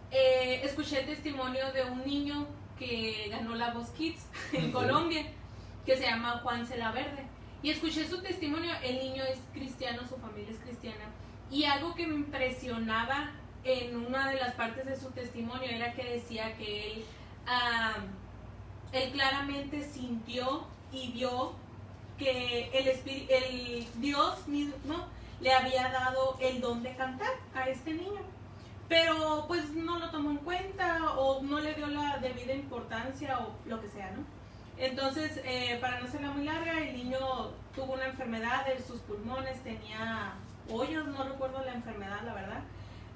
Escuché el testimonio de un niño que ganó la Voz Kids en Colombia, que se llama Juan Celaverde, y escuché su testimonio. El niño es cristiano, su familia es cristiana, y algo que me impresionaba en una de las partes de su testimonio era que decía que él claramente sintió y vio que el Dios mismo le había dado el don de cantar a este niño, pero pues no lo tomó en cuenta o no le dio la debida importancia o lo que sea, ¿no? Entonces, para no hacerla muy larga, el niño tuvo una enfermedad en sus pulmones, tenía hoyos, no recuerdo la enfermedad, la verdad,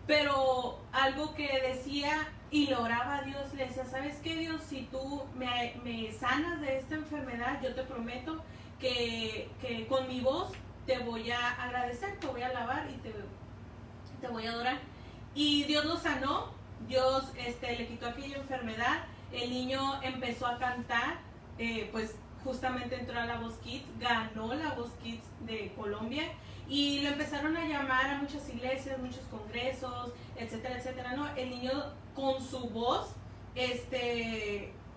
pero algo que decía y le oraba a Dios, le decía, ¿sabes qué, Dios? Si tú me sanas de esta enfermedad, yo te prometo que con mi voz te voy a agradecer, te voy a alabar y te voy a adorar. Y Dios lo sanó, Dios le quitó aquella enfermedad, el niño empezó a cantar, pues justamente entró a la Voz Kids, ganó la Voz Kids de Colombia, y lo empezaron a llamar a muchas iglesias, muchos congresos, etcétera, etcétera, ¿no? El niño con su voz,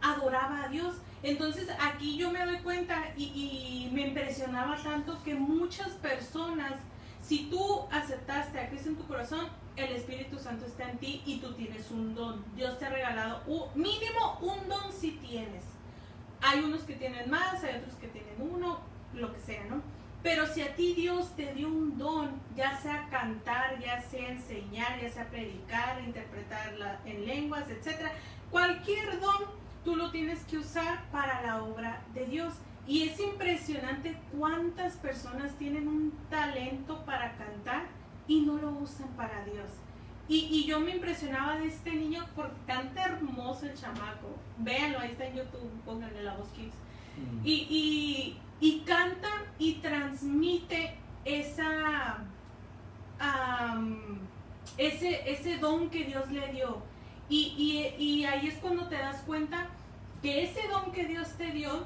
adoraba a Dios. Entonces aquí yo me doy cuenta y me impresionaba tanto que muchas personas, si tú aceptaste a Cristo en tu corazón, el Espíritu Santo está en ti y tú tienes un don. Dios te ha regalado mínimo un don si tienes. Hay unos que tienen más, hay otros que tienen uno, lo que sea, ¿no? Pero si a ti Dios te dio un don, ya sea cantar, ya sea enseñar, ya sea predicar, interpretar en lenguas, etcétera, cualquier don, tú lo tienes que usar para la obra de Dios. Y es impresionante cuántas personas tienen un talento para cantar y no lo usan para Dios. Y yo me impresionaba de este niño porque canta hermoso el chamaco. Véanlo, ahí está en YouTube, pónganle La Voz Kids. Y canta y transmite ese don que Dios le dio. Y ahí es cuando te das cuenta que ese don que Dios te dio,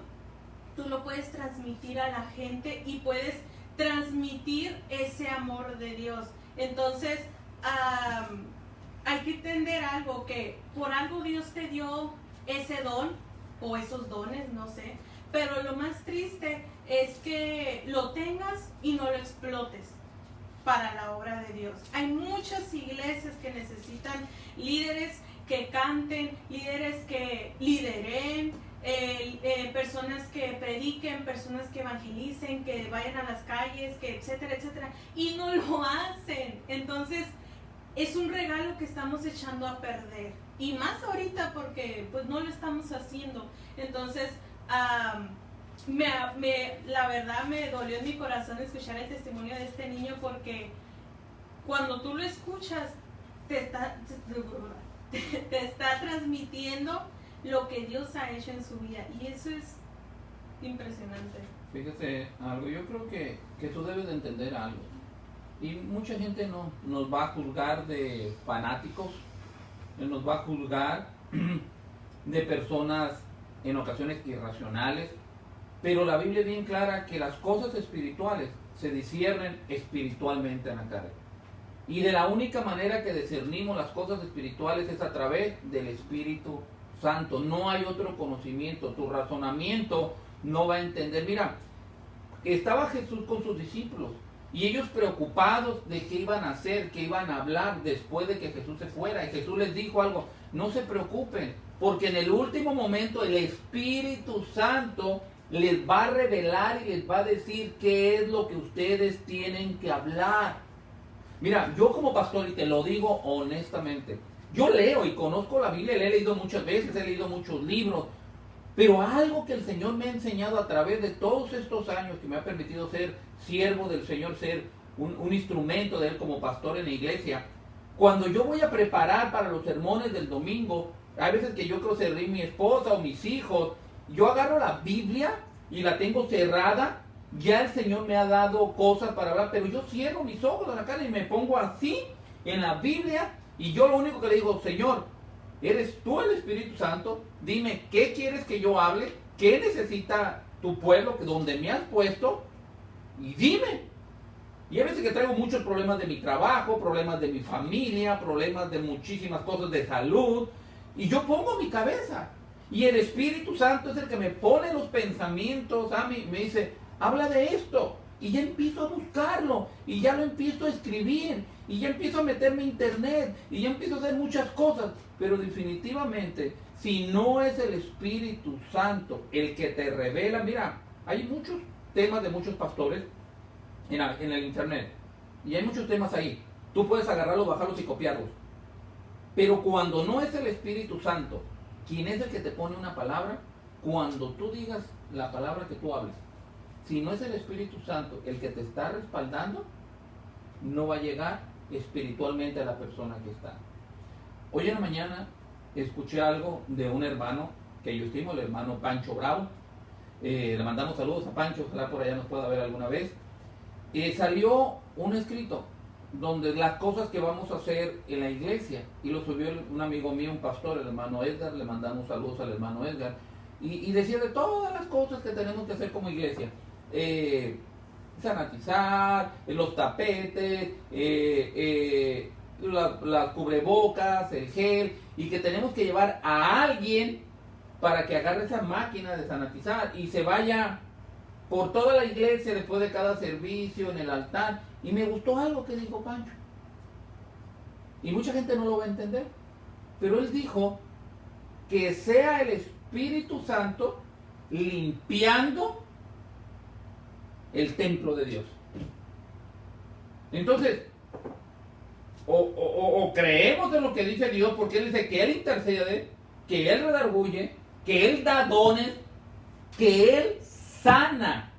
tú lo puedes transmitir a la gente y puedes transmitir ese amor de Dios. Entonces, hay que entender algo, que por algo Dios te dio ese don o esos dones, no sé, pero lo más triste es que lo tengas y no lo explotes para la obra de Dios. Hay muchas iglesias que necesitan líderes que canten, líderes que lideren, personas que prediquen, personas que evangelicen, que vayan a las calles, que etcétera, etcétera, y no lo hacen. Entonces es un regalo que estamos echando a perder, y más ahorita porque pues no lo estamos haciendo. Entonces la verdad me dolió en mi corazón escuchar el testimonio de este niño, porque cuando tú lo escuchas te está transmitiendo lo que Dios ha hecho en su vida, y eso es impresionante. Fíjese algo, yo creo que tú debes de entender algo, y mucha gente nos va a juzgar de fanáticos, nos va a juzgar de personas en ocasiones irracionales, pero la Biblia es bien clara que las cosas espirituales se disciernen espiritualmente en la carne. Y de la única manera que discernimos las cosas espirituales es a través del Espíritu Santo. No hay otro conocimiento. Tu razonamiento no va a entender. Mira, estaba Jesús con sus discípulos y ellos preocupados de qué iban a hacer, qué iban a hablar después de que Jesús se fuera. Y Jesús les dijo algo: no se preocupen, porque en el último momento el Espíritu Santo les va a revelar y les va a decir qué es lo que ustedes tienen que hablar. Mira, yo como pastor, y te lo digo honestamente, yo leo y conozco la Biblia, la he leído muchas veces, he leído muchos libros, pero algo que el Señor me ha enseñado a través de todos estos años que me ha permitido ser siervo del Señor, ser un instrumento de Él como pastor en la iglesia, cuando yo voy a preparar para los sermones del domingo, hay veces que yo quiero servir mi esposa o mis hijos, yo agarro la Biblia y la tengo cerrada. Ya el Señor me ha dado cosas para hablar, pero yo cierro mis ojos en la cara y me pongo así en la Biblia, y yo lo único que le digo: Señor, eres tú el Espíritu Santo, dime qué quieres que yo hable, qué necesita tu pueblo, donde me has puesto, y dime. Y hay veces que traigo muchos problemas de mi trabajo, problemas de mi familia, problemas de muchísimas cosas de salud, y yo pongo mi cabeza, y el Espíritu Santo es el que me pone los pensamientos a mí, me dice: habla de esto, y ya empiezo a buscarlo, y ya lo empiezo a escribir, y ya empiezo a meterme a internet, y ya empiezo a hacer muchas cosas. Pero definitivamente, si no es el Espíritu Santo el que te revela, mira, hay muchos temas de muchos pastores en el internet, y hay muchos temas ahí, tú puedes agarrarlos, bajarlos y copiarlos, pero cuando no es el Espíritu Santo quien es el que te pone una palabra, cuando tú digas la palabra que tú hables, si no es el Espíritu Santo el que te está respaldando, no va a llegar espiritualmente a la persona que está. Hoy en la mañana escuché algo de un hermano que yo estimo, el hermano Pancho Bravo. Le mandamos saludos a Pancho, ojalá por allá nos pueda ver alguna vez. Salió un escrito donde las cosas que vamos a hacer en la iglesia, y lo subió un amigo mío, un pastor, el hermano Edgar. Le mandamos saludos al hermano Edgar, y decía de todas las cosas que tenemos que hacer como iglesia: sanatizar, los tapetes, las cubrebocas, el gel, y que tenemos que llevar a alguien para que agarre esa máquina de sanatizar y se vaya por toda la iglesia después de cada servicio en el altar. Y me gustó algo que dijo Pancho, y mucha gente no lo va a entender, pero él dijo que sea el Espíritu Santo limpiando el templo de Dios. Entonces, o creemos en lo que dice Dios, porque Él dice que Él intercede, que Él redarguye, que Él da dones, que Él sana.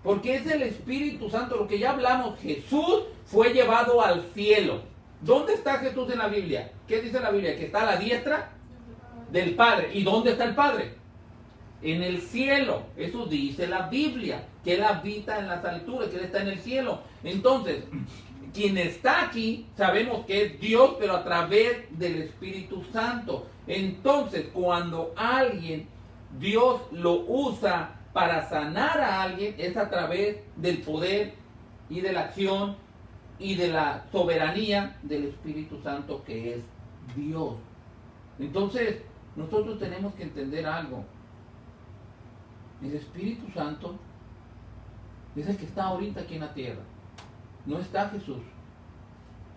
Porque es el Espíritu Santo, lo que ya hablamos. Jesús fue llevado al cielo. ¿Dónde está Jesús en la Biblia? ¿Qué dice la Biblia? Que está a la diestra del Padre. ¿Y dónde está el Padre? En el cielo. Eso dice la Biblia, que Él habita en las alturas, que Él está en el cielo. Entonces, quien está aquí, sabemos que es Dios, pero a través del Espíritu Santo. Entonces, cuando Dios lo usa para sanar a alguien, es a través del poder y de la acción y de la soberanía del Espíritu Santo, que es Dios. Entonces, nosotros tenemos que entender algo. El Espíritu Santo es el que está ahorita aquí en la tierra. No está Jesús,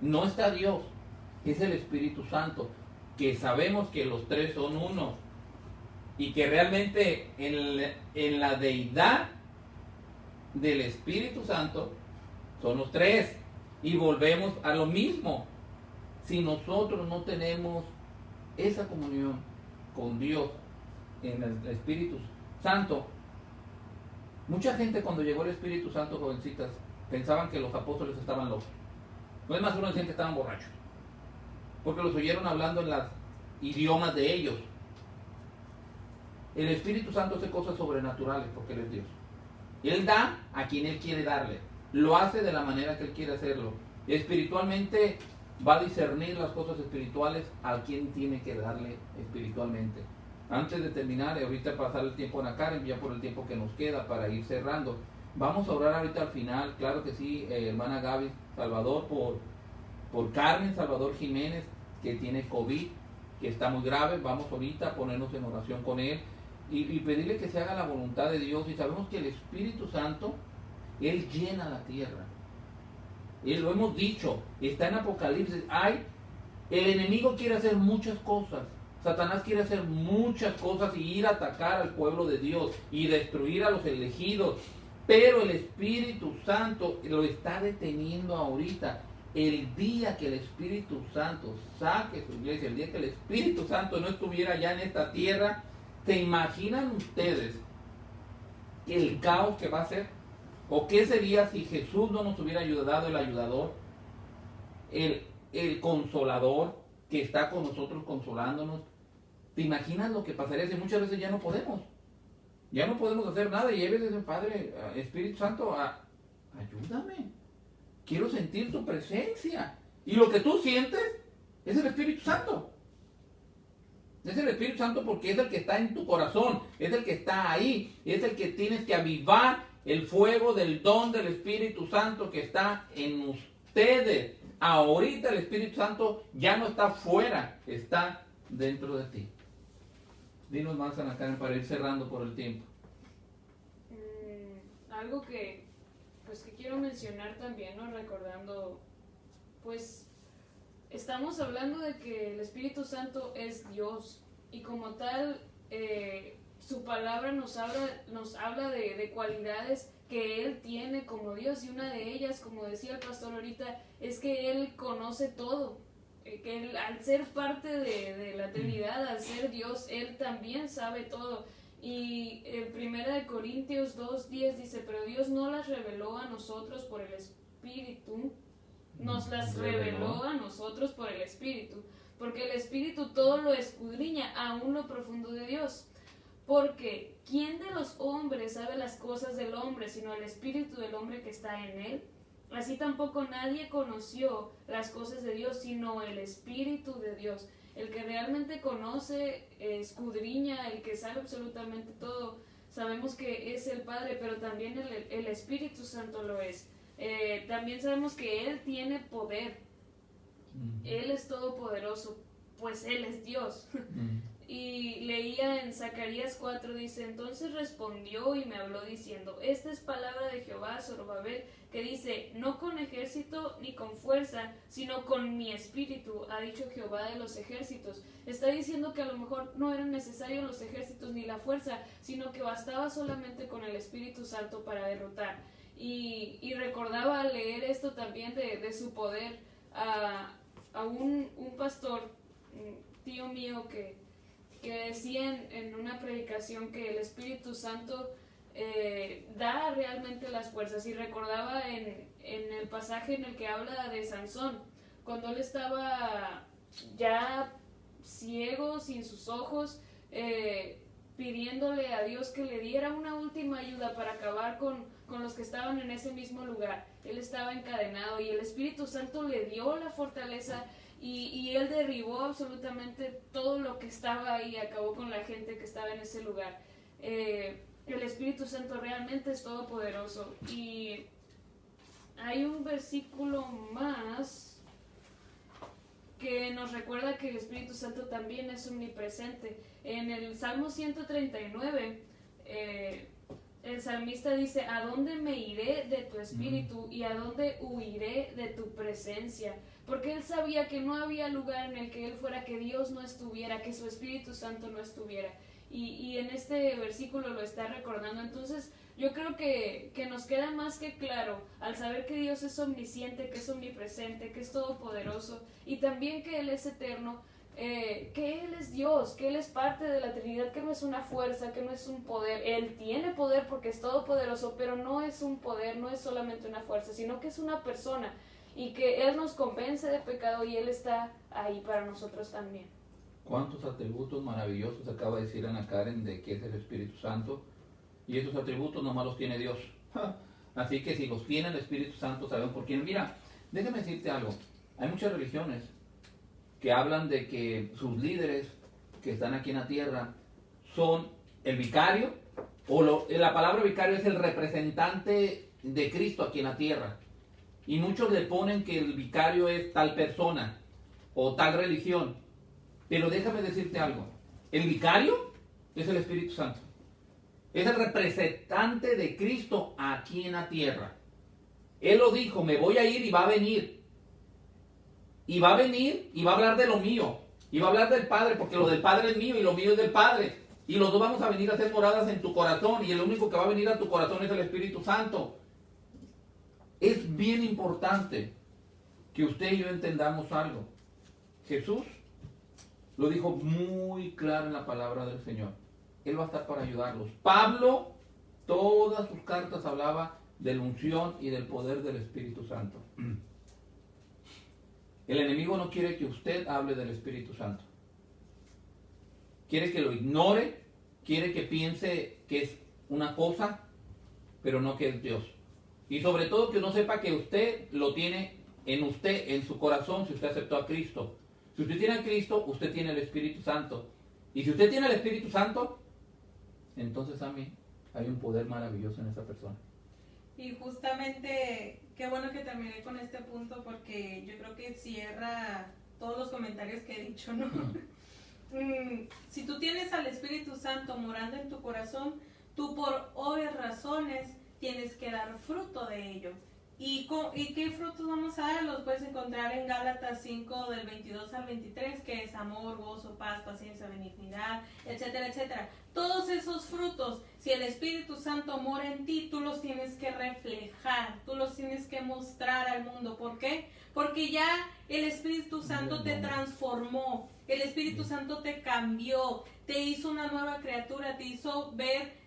no está Dios, es el Espíritu Santo, que sabemos que los tres son uno, y que realmente en la deidad del Espíritu Santo son los tres. Y volvemos a lo mismo. Si nosotros no tenemos esa comunión con Dios en el Espíritu Santo, mucha gente cuando llegó el Espíritu Santo, jovencitas, pensaban que los apóstoles estaban locos. No es más, uno decían que estaban borrachos, porque los oyeron hablando en los idiomas de ellos. El Espíritu Santo hace cosas sobrenaturales porque Él es Dios. Él da a quien Él quiere darle. Lo hace de la manera que Él quiere hacerlo. Espiritualmente va a discernir las cosas espirituales a quien tiene que darle espiritualmente. Antes de terminar, ahorita pasar el tiempo en la Karen, ya por el tiempo que nos queda para ir cerrando, vamos a orar ahorita al final, claro que sí, hermana Gaby Salvador, por Carmen Salvador Jiménez, que tiene COVID, que está muy grave. Vamos ahorita a ponernos en oración con él y pedirle que se haga la voluntad de Dios. Y sabemos que el Espíritu Santo, Él llena la tierra. Él, lo hemos dicho, está en Apocalipsis. El enemigo quiere hacer muchas cosas. Satanás quiere hacer muchas cosas y ir a atacar al pueblo de Dios y destruir a los elegidos. Pero el Espíritu Santo lo está deteniendo ahorita. El día que el Espíritu Santo saque su iglesia, el día que el Espíritu Santo no estuviera ya en esta tierra, ¿se imaginan ustedes el caos que va a ser? ¿O qué sería si Jesús no nos hubiera ayudado, el ayudador, el consolador que está con nosotros consolándonos? ¿Te imaginas lo que pasaría si muchas veces ya no podemos? Ya no podemos hacer nada y a veces el Padre, Espíritu Santo, ayúdame. Quiero sentir tu presencia. Y lo que tú sientes es el Espíritu Santo. Es el Espíritu Santo porque es el que está en tu corazón, es el que está ahí, es el que tienes que avivar el fuego del don del Espíritu Santo que está en ustedes. Ahorita el Espíritu Santo ya no está fuera, está dentro de ti. Dinos más, Ana Karen, para ir cerrando por el tiempo. Algo que quiero mencionar también, ¿no? Recordando, pues estamos hablando de que el Espíritu Santo es Dios y como tal su palabra nos habla de cualidades que Él tiene como Dios, y una de ellas, como decía el pastor ahorita, es que Él conoce todo, que Él, al ser parte de la Trinidad, al ser Dios, Él también sabe todo. Y en 1 Corintios 2:10 dice, pero Dios no las reveló a nosotros por el Espíritu, nos las reveló a nosotros por el Espíritu, porque el Espíritu todo lo escudriña, aún lo profundo de Dios. Porque ¿quién de los hombres sabe las cosas del hombre, sino el Espíritu del hombre que está en él? Así tampoco nadie conoció las cosas de Dios, sino el Espíritu de Dios. El que realmente conoce, escudriña, el que sabe absolutamente todo, sabemos que es el Padre, pero también el Espíritu Santo lo es. También sabemos que Él tiene poder. Él es todopoderoso, pues Él es Dios. Y leía en Zacarías 4, dice, entonces respondió y me habló diciendo, esta es palabra de Jehová, Zorobabel, que dice, no con ejército ni con fuerza, sino con mi espíritu, ha dicho Jehová de los ejércitos. Está diciendo que a lo mejor no eran necesarios los ejércitos ni la fuerza, sino que bastaba solamente con el Espíritu Santo para derrotar. Y recordaba al leer esto también de su poder a un pastor, tío mío, que que decía en una predicación que el Espíritu Santo da realmente las fuerzas, y recordaba en el pasaje en el que habla de Sansón, cuando él estaba ya ciego, sin sus ojos, pidiéndole a Dios que le diera una última ayuda para acabar con los que estaban en ese mismo lugar. Él estaba encadenado y el Espíritu Santo le dio la fortaleza y él derribó absolutamente todo lo que estaba ahí, acabó con la gente que estaba en ese lugar. El Espíritu Santo realmente es todopoderoso. Y hay un versículo más que nos recuerda que el Espíritu Santo también es omnipresente. En el Salmo 139, el salmista dice: ¿a dónde me iré de tu espíritu y a dónde huiré de tu presencia? Porque él sabía que no había lugar en el que él fuera, que Dios no estuviera, que su Espíritu Santo no estuviera. Y en este versículo lo está recordando. Entonces yo creo que nos queda más que claro al saber que Dios es omnisciente, que es omnipresente, que es todopoderoso, y también que Él es eterno, que Él es Dios, que Él es parte de la Trinidad, que no es una fuerza, que no es un poder. Él tiene poder porque es todopoderoso, pero no es un poder, no es solamente una fuerza, sino que es una persona, y que Él nos convence de pecado y Él está ahí para nosotros también. ¿Cuántos atributos maravillosos acaba de decir Ana Karen de que es el Espíritu Santo? Y esos atributos nomás los tiene Dios. Así que si los tiene el Espíritu Santo, sabemos por quién. Mira, déjame decirte algo. Hay muchas religiones que hablan de que sus líderes que están aquí en la tierra son el vicario, la palabra vicario es el representante de Cristo aquí en la tierra. Y muchos le ponen que el vicario es tal persona o tal religión. Pero déjame decirte algo. El vicario es el Espíritu Santo. Es el representante de Cristo aquí en la tierra. Él lo dijo: me voy a ir y va a venir. Y va a venir y va a hablar de lo mío. Y va a hablar del Padre, porque lo del Padre es mío y lo mío es del Padre. Y los dos vamos a venir a hacer moradas en tu corazón. Y el único que va a venir a tu corazón es el Espíritu Santo. Es bien importante que usted y yo entendamos algo. Jesús lo dijo muy claro en la palabra del Señor. Él va a estar para ayudarlos. Pablo, todas sus cartas hablaba de la unción y del poder del Espíritu Santo. El enemigo no quiere que usted hable del Espíritu Santo. Quiere que lo ignore, quiere que piense que es una cosa, pero no que es Dios. Y sobre todo que no sepa que usted lo tiene en usted, en su corazón, si usted aceptó a Cristo. Si usted tiene a Cristo, usted tiene el Espíritu Santo. Y si usted tiene el Espíritu Santo, entonces a mí hay un poder maravilloso en esa persona. Y justamente, qué bueno que terminé con este punto, porque yo creo que cierra todos los comentarios que he dicho, ¿no? Si tú tienes al Espíritu Santo morando en tu corazón, tú por obvias razones tienes que dar fruto de ello. ¿Y qué frutos vamos a dar? Los puedes encontrar en Gálatas 5 del 22 al 23, que es amor, gozo, paz, paciencia, benignidad, etcétera, etcétera. Todos esos frutos, si el Espíritu Santo mora en ti, tú los tienes que reflejar, tú los tienes que mostrar al mundo. ¿Por qué? Porque ya el Espíritu Santo te transformó, el Espíritu Santo te cambió, te hizo una nueva criatura, te hizo ver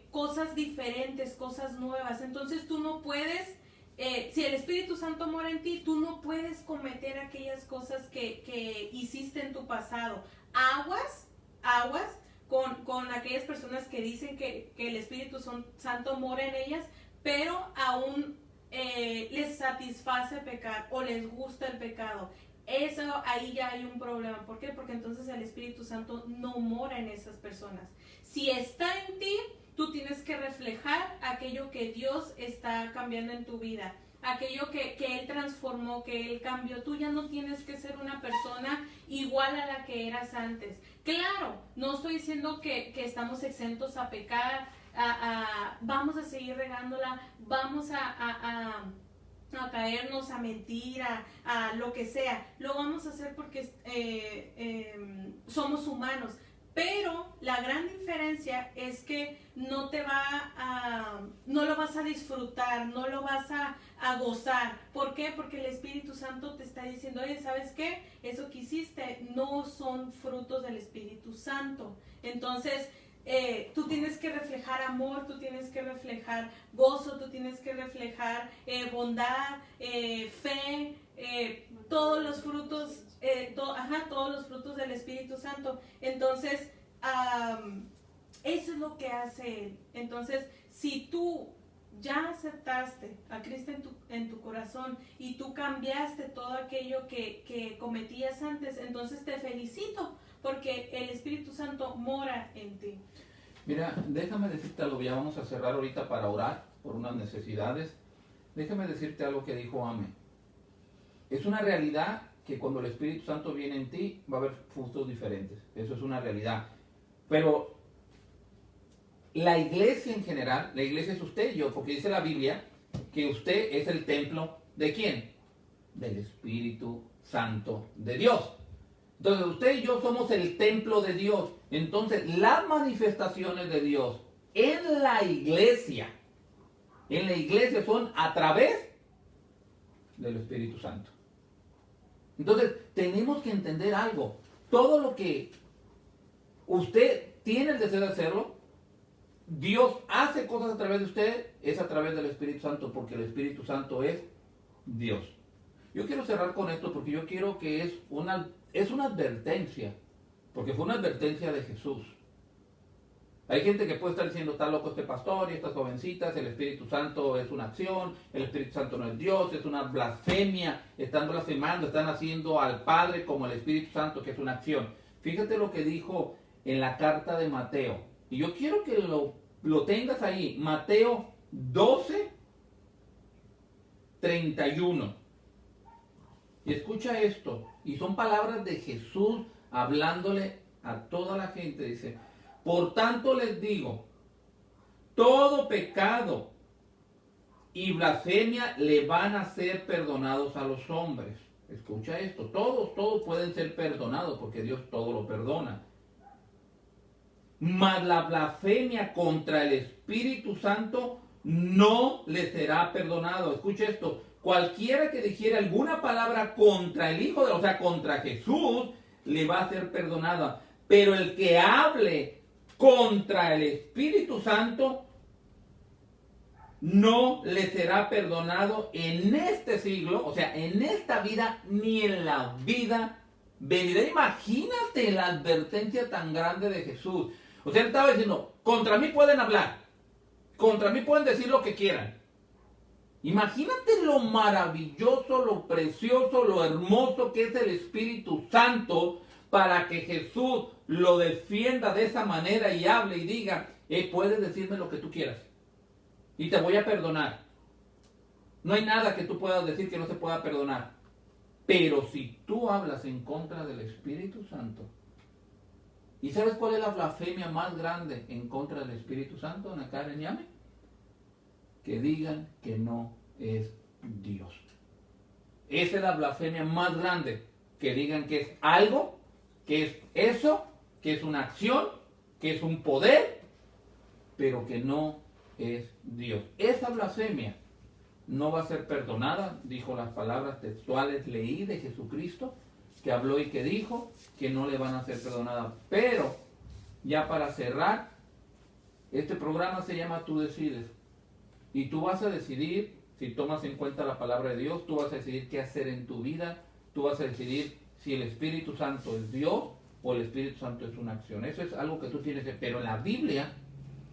cosas diferentes, cosas nuevas. Entonces tú no puedes, si el Espíritu Santo mora en ti, tú no puedes cometer aquellas cosas que hiciste en tu pasado. Aguas con aquellas personas que dicen que el Espíritu Santo mora en ellas, pero aún les satisface pecar o les gusta el pecado. Eso, ahí ya hay un problema. ¿Por qué? Porque entonces el Espíritu Santo no mora en esas personas. Si está en ti, tú tienes que reflejar aquello que Dios está cambiando en tu vida, aquello que Él transformó, que Él cambió. Tú ya no tienes que ser una persona igual a la que eras antes. Claro, no estoy diciendo que estamos exentos a pecar, vamos a seguir regándola, vamos a caernos, a mentir, a lo que sea. Lo vamos a hacer porque somos humanos. Pero la gran diferencia es que no lo vas a disfrutar, no lo vas a gozar. ¿Por qué? Porque el Espíritu Santo te está diciendo, oye, ¿sabes qué? Eso que hiciste no son frutos del Espíritu Santo. Entonces, tú tienes que reflejar amor, tú tienes que reflejar gozo, tú tienes que reflejar bondad, fe, todos los frutos, todos los frutos del Espíritu Santo. Entonces, eso es lo que hace Él. Entonces, si tú ya aceptaste a Cristo en tu corazón y tú cambiaste todo aquello que cometías antes, entonces te felicito, porque el Espíritu Santo mora en ti. Mira, déjame decirte algo, ya vamos a cerrar ahorita para orar por unas necesidades. Déjame decirte algo que dijo Ame. Es una realidad que cuando el Espíritu Santo viene en ti va a haber frutos diferentes. Eso es una realidad. Pero la iglesia en general, la iglesia es usted y yo, porque dice la Biblia que usted es el templo ¿de quién? Del Espíritu Santo de Dios. Entonces usted y yo somos el templo de Dios. Entonces las manifestaciones de Dios en la iglesia son a través del Espíritu Santo. Entonces tenemos que entender algo. Todo lo que usted tiene el deseo de hacerlo, Dios hace cosas a través de usted, es a través del Espíritu Santo, porque el Espíritu Santo es Dios. Yo quiero cerrar con esto porque yo quiero que es una advertencia, porque fue una advertencia de Jesús. Hay gente que puede estar diciendo, está loco este pastor y estas jovencitas, el Espíritu Santo es una acción, el Espíritu Santo no es Dios, es una blasfemia, están blasfemando, están haciendo al Padre como el Espíritu Santo, que es una acción. Fíjate lo que dijo en la carta de Mateo, y yo quiero que lo tengas ahí, Mateo 12:31. Y escucha esto, y son palabras de Jesús hablándole a toda la gente, dice, por tanto les digo, todo pecado y blasfemia le van a ser perdonados a los hombres. Escucha esto, todos pueden ser perdonados porque Dios todo lo perdona. Mas la blasfemia contra el Espíritu Santo no le será perdonado. Escucha esto, cualquiera que dijere alguna palabra contra el Hijo de Dios, o sea, contra Jesús, le va a ser perdonada. Pero el que hable contra el Espíritu Santo no le será perdonado en este siglo, o sea, en esta vida, ni en la vida venidera. Imagínate la advertencia tan grande de Jesús. O sea, él estaba diciendo, contra mí pueden hablar, contra mí pueden decir lo que quieran. Imagínate lo maravilloso, lo precioso, lo hermoso que es el Espíritu Santo para que Jesús lo defienda de esa manera y hable y diga, puedes decirme lo que tú quieras y te voy a perdonar. No hay nada que tú puedas decir que no se pueda perdonar. Pero si tú hablas en contra del Espíritu Santo, ¿y sabes cuál es la blasfemia más grande en contra del Espíritu Santo, Ana Karen y Ame? Que digan que no es Dios. Esa es la blasfemia más grande, que digan que es algo, que es eso, que es una acción, que es un poder, pero que no es Dios. Esa blasfemia no va a ser perdonada, dijo las palabras textuales, leí de Jesucristo, que habló y que dijo que no le van a ser perdonadas. Pero, ya para cerrar, este programa se llama Tú Decides. Y tú vas a decidir, si tomas en cuenta la palabra de Dios, tú vas a decidir qué hacer en tu vida, tú vas a decidir si el Espíritu Santo es Dios o el Espíritu Santo es una acción. Eso es algo que tú tienes que... Pero en la Biblia,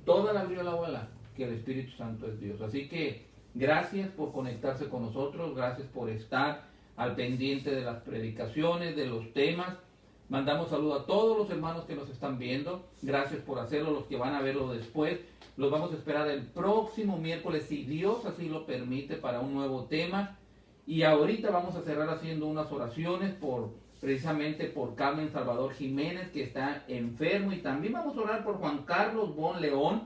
toda la Biblia habla que el Espíritu Santo es Dios. Así que gracias por conectarse con nosotros, gracias por estar al pendiente de las predicaciones, de los temas. Mandamos saludos a todos los hermanos que nos están viendo. Gracias por hacerlo, los que van a verlo después. Los vamos a esperar el próximo miércoles, si Dios así lo permite, para un nuevo tema. Y ahorita vamos a cerrar haciendo unas oraciones precisamente por Carmen Salvador Jiménez, que está enfermo. Y también vamos a orar por Juan Carlos Bon León,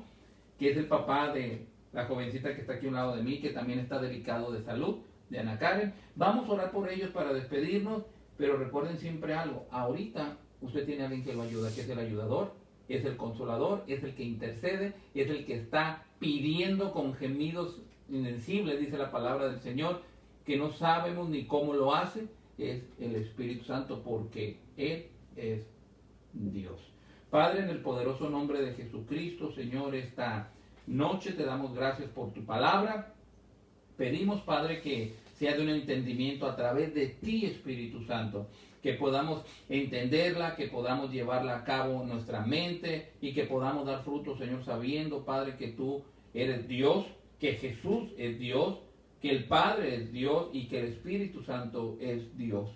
que es el papá de la jovencita que está aquí a un lado de mí, que también está delicado de salud, de Ana Karen. Vamos a orar por ellos para despedirnos. Pero recuerden siempre algo, ahorita usted tiene a alguien que lo ayuda, que es el ayudador, es el consolador, es el que intercede, es el que está pidiendo con gemidos invencibles, dice la palabra del Señor, que no sabemos ni cómo lo hace, es el Espíritu Santo, porque Él es Dios. Padre, en el poderoso nombre de Jesucristo, Señor, esta noche te damos gracias por tu palabra. Pedimos, Padre, que sea de un entendimiento a través de ti, Espíritu Santo, que podamos entenderla, que podamos llevarla a cabo en nuestra mente y que podamos dar fruto, Señor, sabiendo, Padre, que tú eres Dios, que Jesús es Dios, que el Padre es Dios y que el Espíritu Santo es Dios.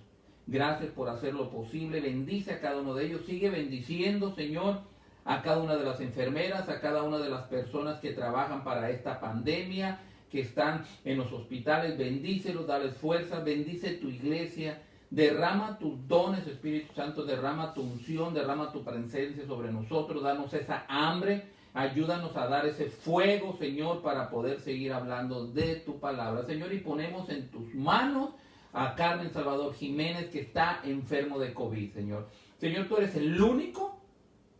Gracias por hacer lo posible. Bendice a cada uno de ellos. Sigue bendiciendo, Señor, a cada una de las enfermeras, a cada una de las personas que trabajan para esta pandemia, que están en los hospitales. Bendícelos, dales fuerza, bendice tu iglesia. Derrama tus dones, Espíritu Santo, derrama tu unción, derrama tu presencia sobre nosotros. Danos esa hambre. Ayúdanos a dar ese fuego, Señor, para poder seguir hablando de tu palabra. Señor, y ponemos en tus manos a Carmen Salvador Jiménez, que está enfermo de COVID, Señor. Señor, tú eres el único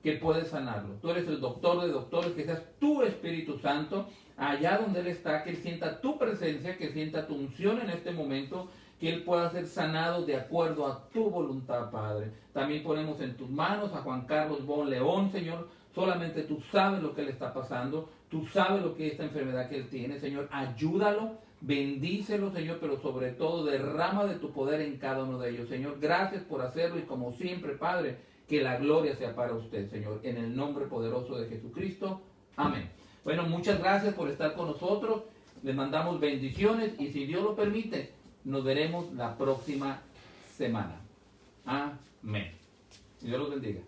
que puede sanarlo. Tú eres el doctor de doctores, que seas tu Espíritu Santo allá donde Él está, que Él sienta tu presencia, que sienta tu unción en este momento, que Él pueda ser sanado de acuerdo a tu voluntad, Padre. También ponemos en tus manos a Juan Carlos Bon León, Señor. Solamente tú sabes lo que le está pasando, tú sabes lo que es esta enfermedad que él tiene, Señor. Ayúdalo, bendícelo, Señor, pero sobre todo derrama de tu poder en cada uno de ellos, Señor. Gracias por hacerlo y como siempre, Padre, que la gloria sea para usted, Señor. En el nombre poderoso de Jesucristo. Amén. Bueno, muchas gracias por estar con nosotros. Les mandamos bendiciones y si Dios lo permite, nos veremos la próxima semana. Amén. Dios los bendiga.